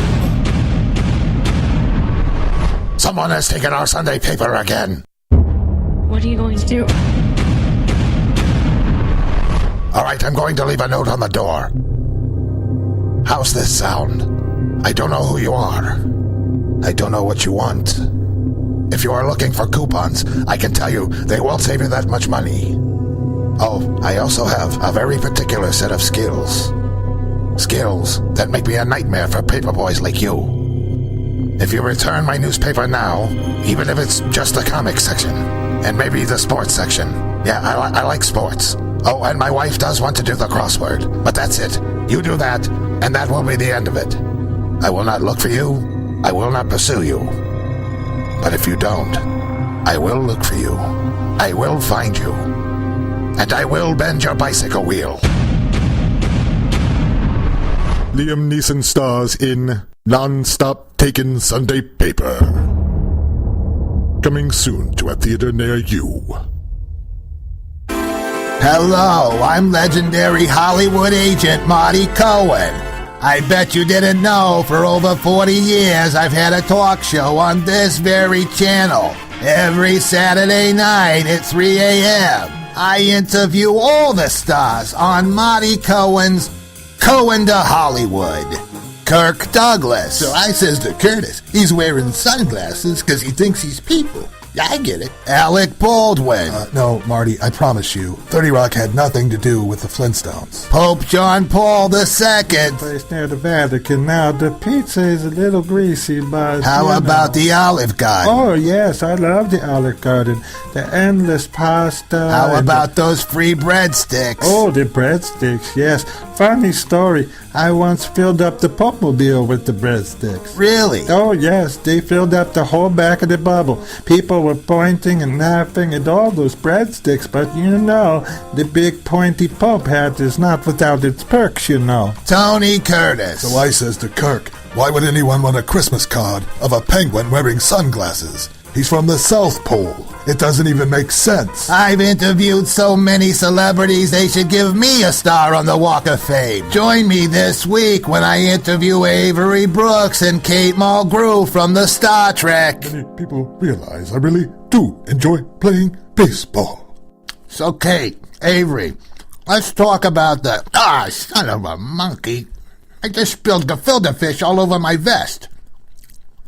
Someone has taken our Sunday paper again. What are you going to do? All right, I'm going to leave a note on the door. How's this sound? I don't know who you are. I don't know what you want. If you are looking for coupons, I can tell you they won't save you that much money. Oh, I also have a very particular set of skills. Skills that make me a nightmare for paperboys like you. If you return my newspaper now, even if it's just the comic section, and maybe the sports section. Yeah, I like sports. Oh, and my wife does want to do the crossword, but that's it. You do that, and that will be the end of it. I will not look for you. I will not pursue you. But if you don't, I will look for you. I will find you. And I will bend your bicycle wheel. Liam Neeson stars in Non-Stop Taken Sunday Paper. Coming soon to a theater near you. Hello, I'm legendary Hollywood agent Marty Cohen. I bet you didn't know for over 40 years I've had a talk show on this very channel. Every Saturday night at 3 a.m. I interview all the stars on Marty Cohen's Cohen to Hollywood. Kirk Douglas. So I says to Curtis, he's wearing sunglasses because he thinks he's people. Yeah, I get it. Alec Baldwin. No, Marty, I promise you, 30 Rock had nothing to do with the Flintstones. Pope John Paul II. Place near the Vatican. Now, the pizza is a little greasy, but... How about the Olive Garden? Oh, yes, I love the Olive Garden. The endless pasta. How about those free breadsticks? Oh, the breadsticks, yes. Funny story. I once filled up the Popemobile with the breadsticks. Really? Oh, yes. They filled up the whole back of the bubble. People were pointing and laughing at all those breadsticks, but you know, the big pointy Pope hat is not without its perks, you know. Tony Curtis. So I says to Kirk, why would anyone want a Christmas card of a penguin wearing sunglasses? He's from the South Pole. It doesn't even make sense. I've interviewed so many celebrities they should give me a star on the Walk of Fame. Join me this week when I interview Avery Brooks and Kate Mulgrew from the Star Trek. Many people realize I really do enjoy playing baseball. So Kate, Avery, let's talk about the... son of a monkey. I just spilled gefilte fish all over my vest.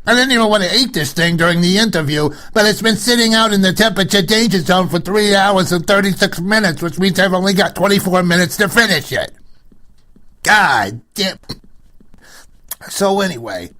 I didn't even want to eat this thing during the interview, but it's been sitting out in the temperature danger zone for 3 hours and 36 minutes, which means I've only got 24 minutes to finish it. God damn. So anyway,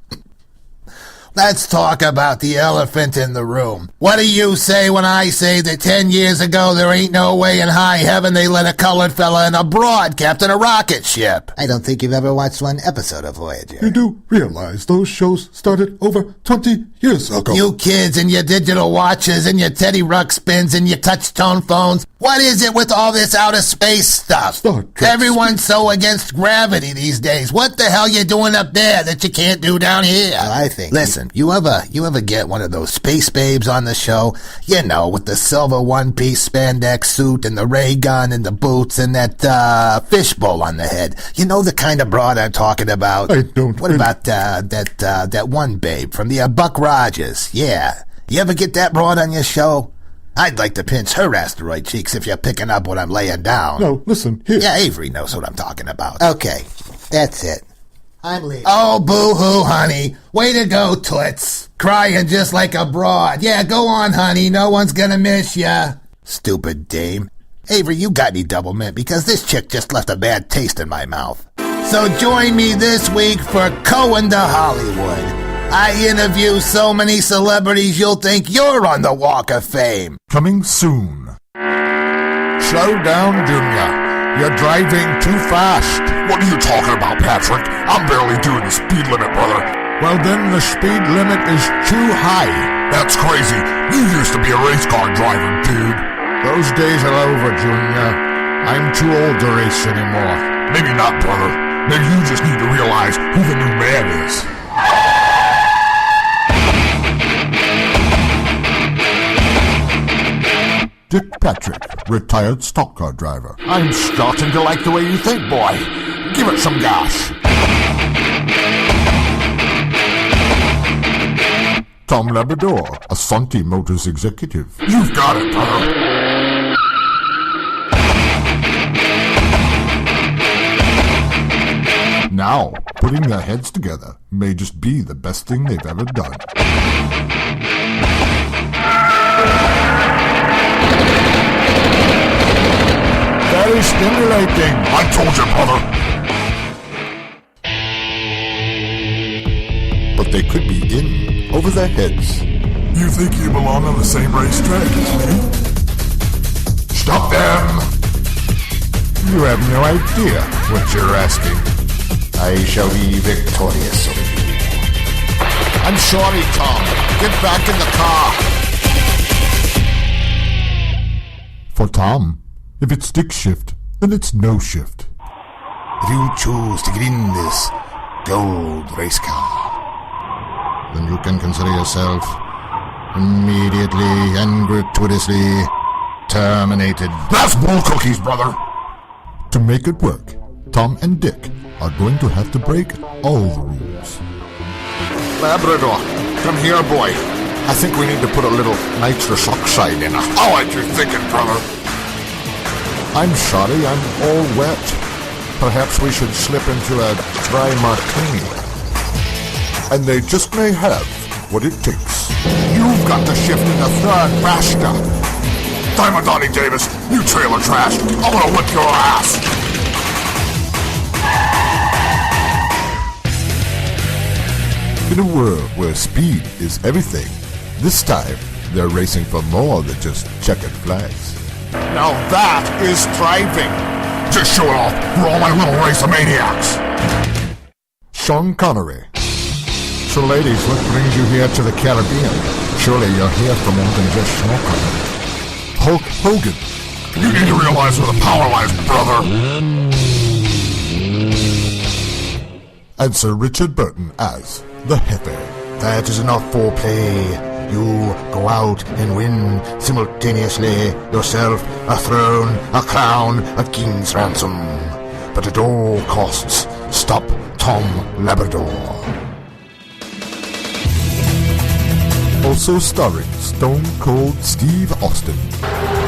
let's talk about the elephant in the room. What do you say when I say that 10 years ago there ain't no way in high heaven they let a colored fella in a broad captain a rocket ship? I don't think you've ever watched one episode of Voyager. You do realize those shows started over 20 years ago. You kids and your digital watches and your Teddy Ruck spins and your touch-tone phones. What is it with all this outer space stuff? Everyone's so against gravity these days. What the hell you doing up there that you can't do down here? Well, I think... Listen, you ever get one of those space babes on the show? You know, with the silver one-piece spandex suit and the ray gun and the boots and that fishbowl on the head. You know the kind of broad I'm talking about? I don't. What about that one babe from the Buck Rogers? Yeah. You ever get that broad on your show? I'd like to pinch her asteroid cheeks if you're picking up what I'm laying down. No, listen, here. Yeah, Avery knows what I'm talking about. Okay, that's it. I'm leaving. Oh, boo-hoo, honey. Way to go, Toots. Crying just like a broad. Yeah, go on, honey. No one's gonna miss ya. Stupid dame. Avery, you got any double mint? Because this chick just left a bad taste in my mouth. So join me this week for Cohen to Hollywood. I interview so many celebrities you'll think you're on the Walk of Fame. Coming soon. Slow down, Junior. You're driving too fast. What are you talking about, Patrick? I'm barely doing the speed limit, brother. Well, then the speed limit is too high. That's crazy. You used to be a race car driver, dude. Those days are over, Junior. I'm too old to race anymore. Maybe not, brother. Maybe you just need to realize who the new man is. Dick Patrick, retired stock car driver. I'm starting to like the way you think, boy. Give it some gas. Tom Labrador, Asante Motors executive. You've got it, brother. Now, putting their heads together may just be the best thing they've ever done. Very stimulating. I told you, brother. But they could be in over their heads. You think you belong on the same racetrack as me? Stop them! You have no idea what you're asking. I shall be victorious over you. I'm sorry, Tom. Get back in the car. For Tom, if it's stick shift, then it's no shift. If you choose to get in this gold race car, then you can consider yourself immediately and gratuitously terminated. That's bull cookies, brother. To make it work, Tom and Dick are going to have to break all the rules. Labrador, come here, boy. I think we need to put a little nitrous oxide in. How are you thinking, brother? I'm sorry, I'm all wet. Perhaps we should slip into a dry martini. And they just may have what it takes. You've got to shift into third faster. Diamond Davis, you trailer trash. I'm gonna whip your ass. In a world where speed is everything, this time they're racing for more than just checkered flags. Now that is driving. Just show it off. We're all my little race of maniacs. Sean Connery. So ladies, what brings you here to the Caribbean? Surely you're here for more than just snorkeling. Hulk Hogan. You need to realize where the power lies, brother. And Sir Richard Burton as the Hefe. That is enough foreplay. You go out and win simultaneously yourself a throne, a crown, a king's ransom. But at all costs, stop Tom Labrador. Also starring Stone Cold Steve Austin.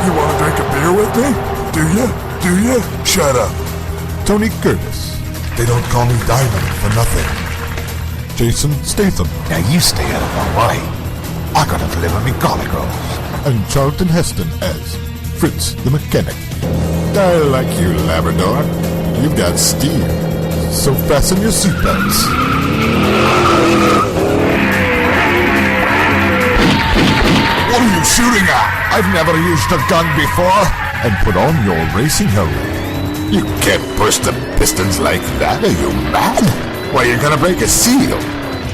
You want to drink a beer with me? Do you? Do you? Shut up. Tony Curtis. They don't call me Diamond for nothing. Jason Statham. Now you stay out of my way. I gotta deliver me garlic rolls. And Charlton Heston as Fritz the Mechanic. I like you, Labrador. You've got steam. So fasten your seatbelts. What are you shooting at? I've never used a gun before. And put on your racing helmet. You can't burst the pistons like that. Are you mad? Why, you're gonna break a seal.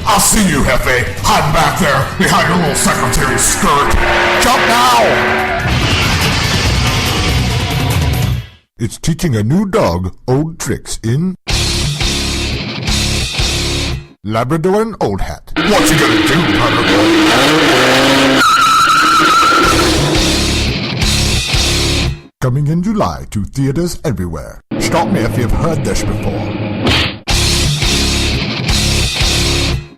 I'll see you, Hefe. Hide back there behind your little secretary's skirt. Jump now! It's teaching a new dog old tricks in Labrador and Old Hat. What's he gonna do, Labrador? Coming in July to theaters everywhere. Stop me if you've heard this before.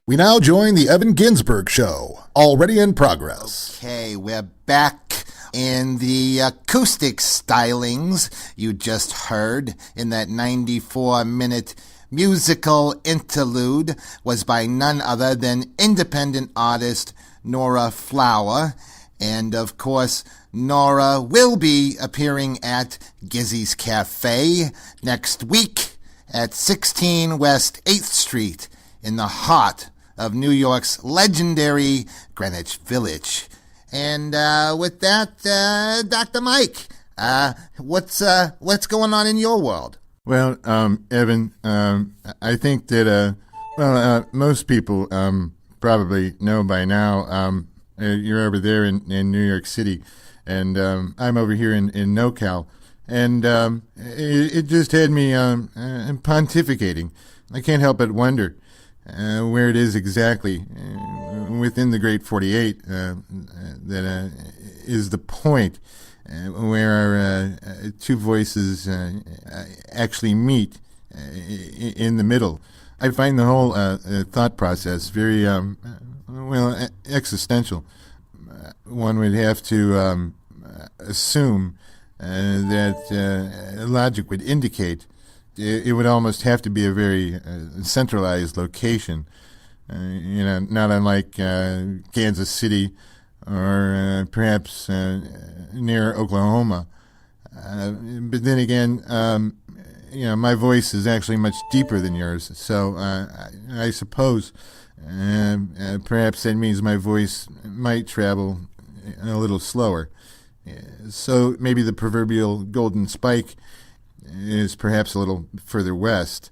We now join the Evan Ginsberg Show, already in progress. Okay, we're back in the acoustic stylings you just heard in that 94-minute musical interlude was by none other than independent artist Nora Flower. And, of course, Nora will be appearing at Gizzy's Cafe next week at 16 West 8th Street in the heart of New York's legendary Greenwich Village. And with that, Dr. Mike, what's going on in your world? Well, Evan, I think that most people probably know by now. You're over there in New York City, and I'm over here in NoCal, and it just had me pontificating. I can't help but wonder where it is exactly within the Great 48 that is the point where our two voices actually meet in the middle. I find the whole thought process very, existential. One would have to assume that logic would indicate it would almost have to be a very centralized location, not unlike Kansas City or perhaps near Oklahoma. But then again, my voice is actually much deeper than yours, so I suppose perhaps that means my voice might travel a little slower. So maybe the proverbial golden spike is perhaps a little further west,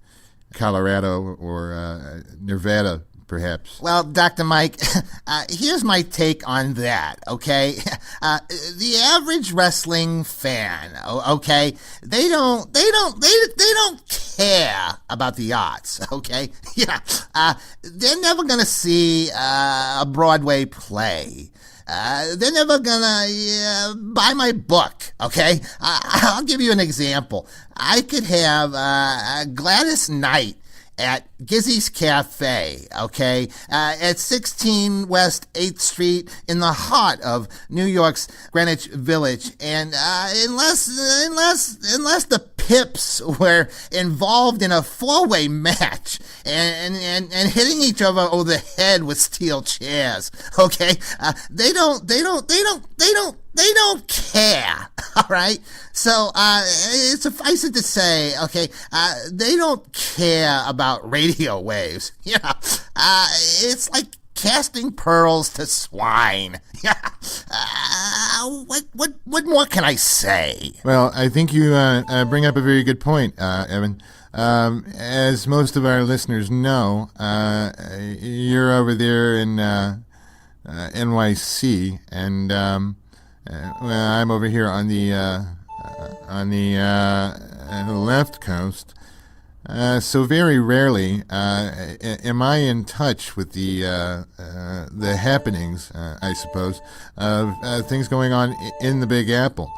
Colorado or Nevada, perhaps. Well, Dr. Mike, here's my take on that, okay? The average wrestling fan, okay, they don't care about the arts, okay? They're never gonna see a Broadway play. they're never gonna buy my book, okay? I'll give you an example. I could have Gladys Knight at Gizzy's Cafe, okay, at 16 West 8th Street in the heart of New York's Greenwich Village. And unless the Pips were involved in a four-way match and hitting each other over the head with steel chairs, okay, they don't care, all right? So, suffice it to say, okay, they don't care about radio waves. You know, it's like casting pearls to swine. What more can I say? Well, I think you bring up a very good point, Evan. As most of our listeners know, you're over there in NYC, and I'm over here on the left coast. So very rarely am I in touch with the happenings, I suppose, of things going on in the Big Apple.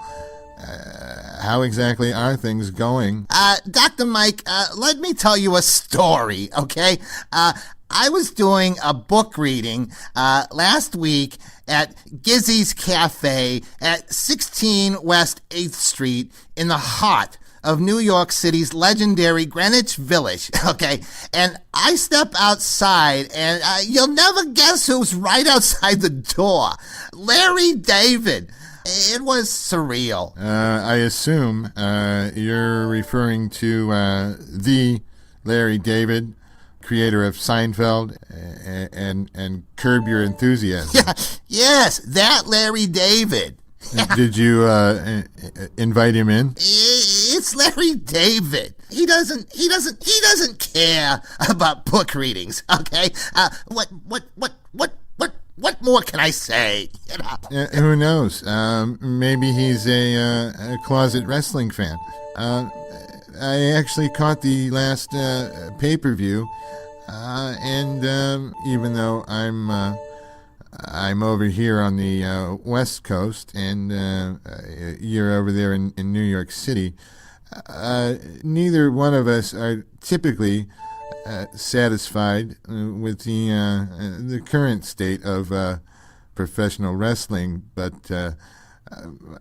How exactly are things going? Dr. Mike, let me tell you a story, okay? I was doing a book reading last week at Gizzy's Cafe at 16 West 8th Street in the heart of New York City's legendary Greenwich Village, okay? And I step outside, and you'll never guess who's right outside the door. Larry David. It was surreal. I assume you're referring to the Larry David, creator of Seinfeld and Curb Your Enthusiasm. Yeah, yes, that Larry David. Did you invite him in? It's Larry David. He doesn't care about book readings. Okay. What more can I say? You know? Who knows? Maybe he's a closet wrestling fan. I actually caught the last pay-per-view, and even though I'm over here on the West Coast, and you're over there in New York City, neither one of us are typically satisfied with the current state of professional wrestling. But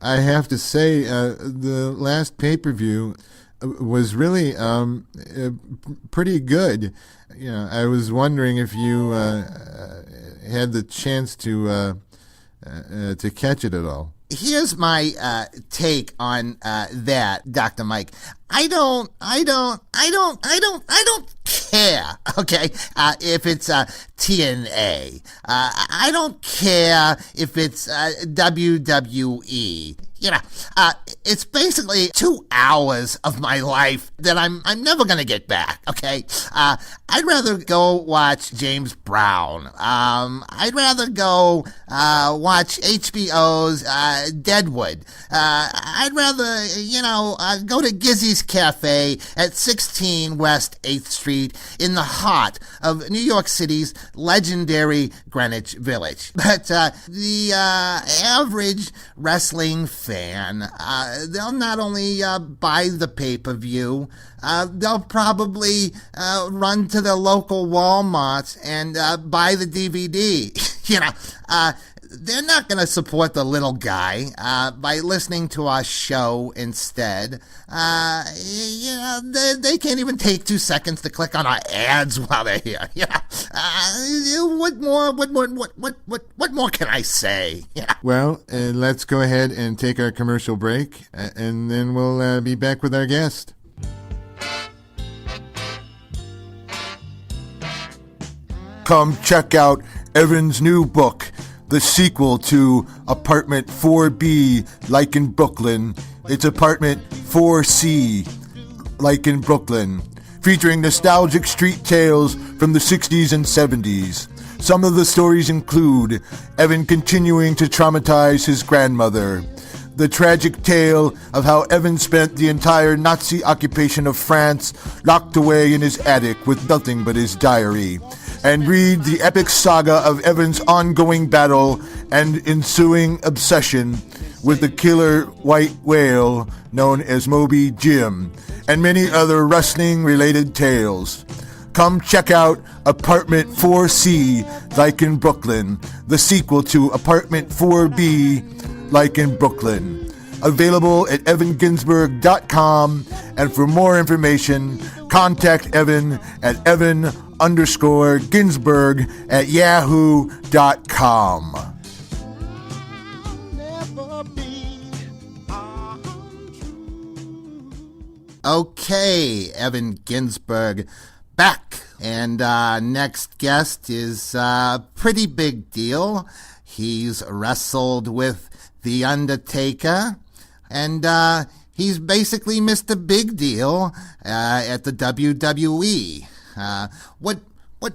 I have to say, the last pay-per-view was really pretty good. You know, I was wondering if you had the chance to catch it at all. Here's my take on that, Dr. Mike. I don't care, okay, if it's TNA. I don't care if it's WWE. You know, it's basically 2 hours of my life that I'm never gonna get back, okay? I'd rather go watch James Brown. I'd rather go watch HBO's Deadwood. I'd rather, go to Gizzy's Cafe at 16 West 8th Street in the heart of New York City's legendary Greenwich Village. But the average wrestling fan, they'll not only buy the pay-per-view, they'll probably run to the local Walmarts and buy the DVD. They're not going to support the little guy by listening to our show instead. They can't even take 2 seconds to click on our ads while they're here. What more can I say? Well, let's go ahead and take our commercial break, and then we'll be back with our guest. Come check out Evan's new book, the sequel to Apartment 4B, like in Brooklyn. It's Apartment 4C, like in Brooklyn, featuring nostalgic street tales from the 60s and 70s. Some of the stories include Evan continuing to traumatize his grandmother, the tragic tale of how Evan spent the entire Nazi occupation of France locked away in his attic with nothing but his diary, and read the epic saga of Evan's ongoing battle and ensuing obsession with the killer white whale known as Moby Jim, and many other wrestling-related tales. Come check out Apartment 4C, like in Brooklyn, the sequel to Apartment 4B, like in Brooklyn. Available at evanginsberg.com, and for more information, contact Evan at evan_Ginsberg@yahoo.com. Okay, Evan Ginsberg back. And next guest is a pretty big deal. He's wrestled with The Undertaker, and he's basically Mr. Big Deal at the WWE. What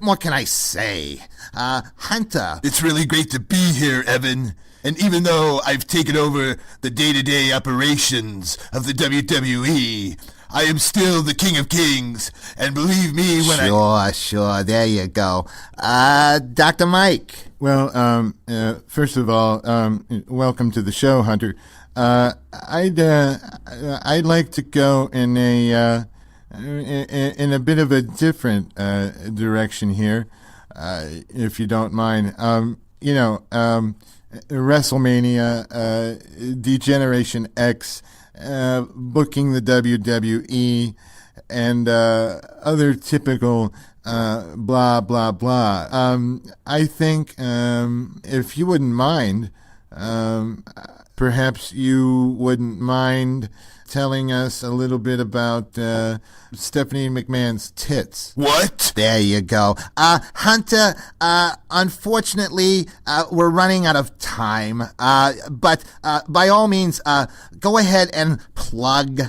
more can I say? Hunter. It's really great to be here, Evan. And even though I've taken over the day-to-day operations of the WWE, I am still the King of Kings, and believe me when Sure, there you go. Dr. Mike. Well, first of all, welcome to the show, Hunter. I'd like to go in a bit of a different direction here, if you don't mind. WrestleMania, Degeneration X, booking the WWE, and other typical blah, blah, blah. I think if you wouldn't mind, perhaps you wouldn't mind telling us a little bit about Stephanie McMahon's tits. What? There you go. Hunter, unfortunately, we're running out of time. But by all means, go ahead and plug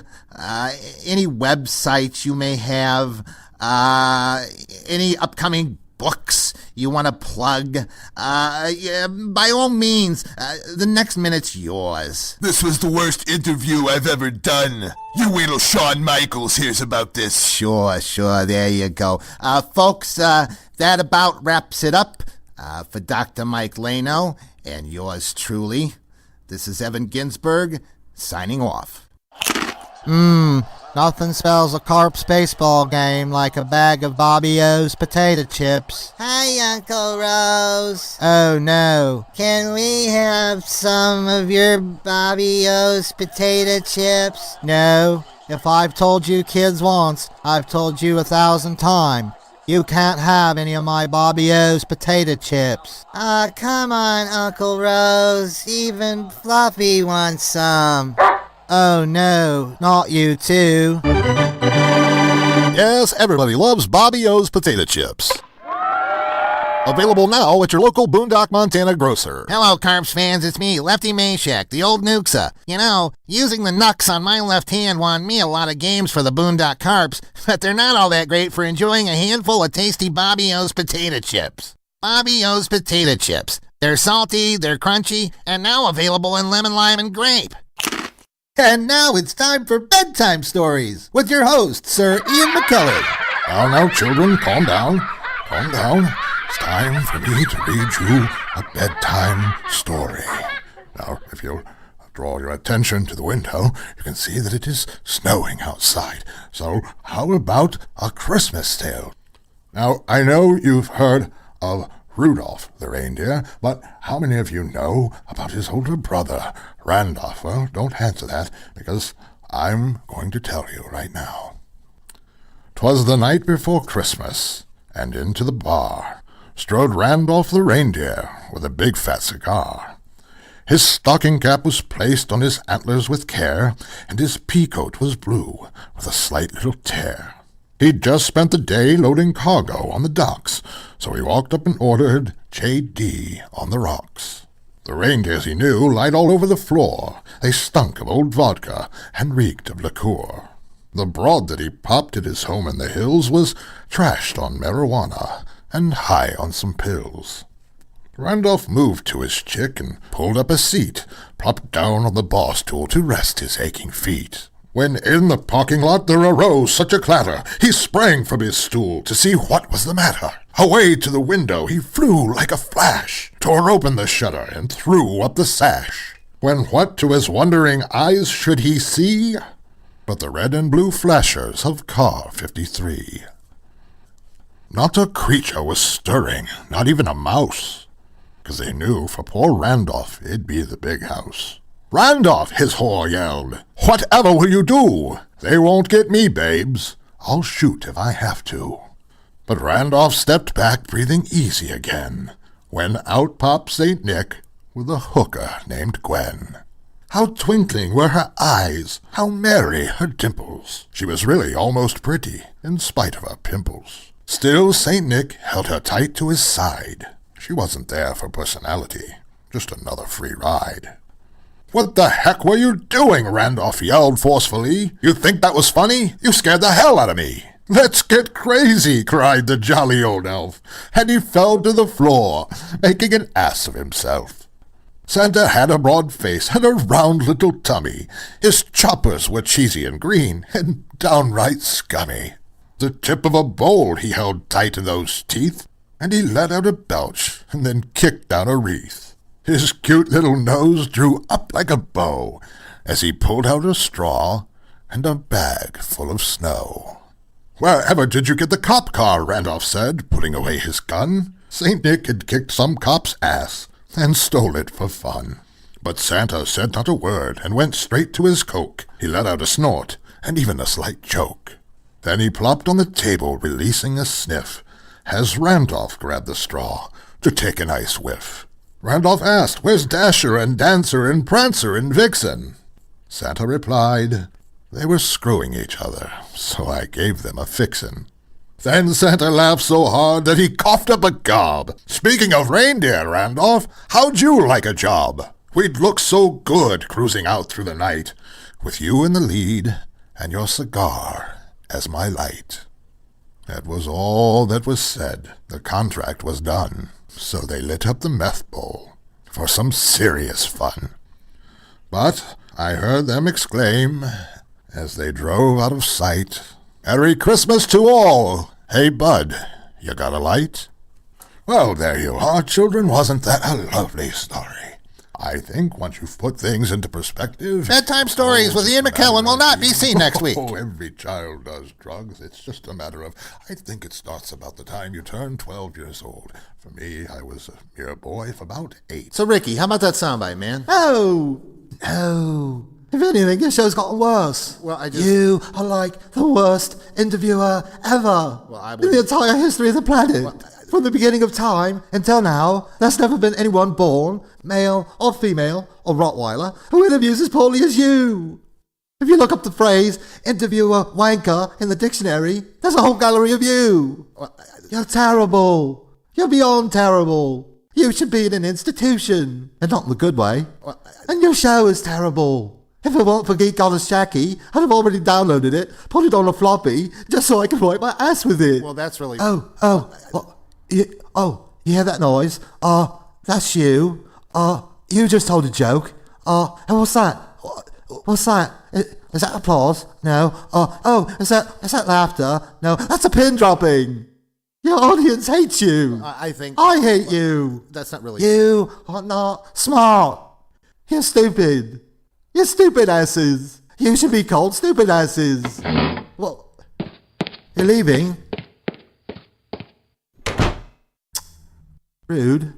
any websites you may have, any upcoming books you want to plug. By all means, the next minute's yours. This was the worst interview I've ever done. You wait till Shawn Michaels hears about this. Sure, there you go. Folks, that about wraps it up for Dr. Mike Leno and yours truly. This is Evan Ginsberg, signing off. Nothing spells a Carps baseball game like a bag of Bobby O's potato chips. Hi, Uncle Rose. Oh, no. Can we have some of your Bobby O's potato chips? No. If I've told you kids once, I've told you 1,000 times. You can't have any of my Bobby O's potato chips. Come on, Uncle Rose. Even Fluffy wants some. Oh no, not you too. Yes, everybody loves Bobby O's potato chips. Available now at your local Boondock Montana grocer. Hello, Carps fans. It's me, Lefty Mashak, the old Nuxa. You know, using the knucks on my left hand won me a lot of games for the Boondock Carps, but they're not all that great for enjoying a handful of tasty Bobby O's potato chips. Bobby O's potato chips. They're salty, they're crunchy, and now available in lemon, lime, and grape. And now it's time for bedtime stories with your host, Sir Ian McKellar. Now, children, calm down. Calm down. It's time for me to read you a bedtime story. Now, if you'll draw your attention to the window, you can see that it is snowing outside. So, how about a Christmas tale? Now, I know you've heard of Rudolph the reindeer, but how many of you know about his older brother, Randolph? Well, don't answer that, because I'm going to tell you right now. 'Twas the night before Christmas, and into the bar strode Randolph the reindeer with a big fat cigar. His stocking cap was placed on his antlers with care, and his pea-coat was blue with a slight little tear. He'd just spent the day loading cargo on the docks, so he walked up and ordered J.D. on the rocks. The reindeers he knew lied all over the floor. They stunk of old vodka and reeked of liqueur. The broad that he popped at his home in the hills was trashed on marijuana and high on some pills. Randolph moved to his chick and pulled up a seat, plopped down on the bar stool to rest his aching feet. When in the parking lot there arose such a clatter, he sprang from his stool to see what was the matter. Away to the window he flew like a flash, tore open the shutter and threw up the sash. When what to his wondering eyes should he see but the red and blue flashers of car 53? Not a creature was stirring, not even a mouse, 'cause they knew for poor Randolph it'd be the big house. "Randolph," his whore yelled, "whatever will you do? They won't get me, babes. I'll shoot if I have to." But Randolph stepped back, breathing easy again, when out popped St. Nick with a hooker named Gwen. How twinkling were her eyes, how merry her dimples. She was really almost pretty, in spite of her pimples. Still, St. Nick held her tight to his side. She wasn't there for personality, just another free ride. "What the heck were you doing?" Randolph yelled forcefully. "You think that was funny? You scared the hell out of me." "Let's get crazy," cried the jolly old elf, and he fell to the floor, making an ass of himself. Santa had a broad face and a round little tummy. His choppers were cheesy and green, and downright scummy. The tip of a bowl he held tight in those teeth, and he let out a belch, and then kicked down a wreath. His cute little nose drew up like a bow, as he pulled out a straw and a bag full of snow. "Wherever did you get the cop car?" Randolph said, putting away his gun. St. Nick had kicked some cop's ass and stole it for fun. But Santa said not a word and went straight to his Coke. He let out a snort and even a slight choke. Then he plopped on the table, releasing a sniff, as Randolph grabbed the straw to take a nice whiff. Randolph asked, "Where's Dasher and Dancer and Prancer and Vixen?" Santa replied, "They were screwing each other, so I gave them a fixin'." Then Santa laughed so hard that he coughed up a gob. "Speaking of reindeer, Randolph, how'd you like a job? We'd look so good cruising out through the night, with you in the lead and your cigar as my light." That was all that was said. The contract was done, so they lit up the meth bowl for some serious fun. But I heard them exclaim, as they drove out of sight, "Merry Christmas to all! Hey, bud, you got a light?" Well, there you are, children. Wasn't that a lovely story? I think once you've put things into perspective... Bedtime Stories with Ian McKellen will not be seen next week. Oh, every child does drugs. It's just a matter of... I think it starts about the time you turn 12 years old. For me, I was a mere boy of about 8. So, Ricky, how about that soundbite, man? Oh. If anything, your show's gotten worse. Well, You are like the worst interviewer ever in the entire history of the planet. From the beginning of time until now, there's never been anyone born, male or female or Rottweiler, who interviews as poorly as you. If you look up the phrase interviewer wanker in the dictionary, there's a whole gallery of you. You're terrible. You're beyond terrible. You should be in an institution, and not in the good way. And your show is terrible. If it weren't for Geek Goddess Jackie, I'd have already downloaded it, put it on a floppy, just so I could wipe my ass with it. Well, that's really... You hear that noise? That's you. You just told a joke. And what's that? What's that? Is that applause? No. Is that laughter? No. That's a pin dropping. Your audience hates you. I think... I hate you. That's not really... You are not smart. You're stupid. You're stupid asses. You should be called stupid asses. Well, you're leaving? Rude.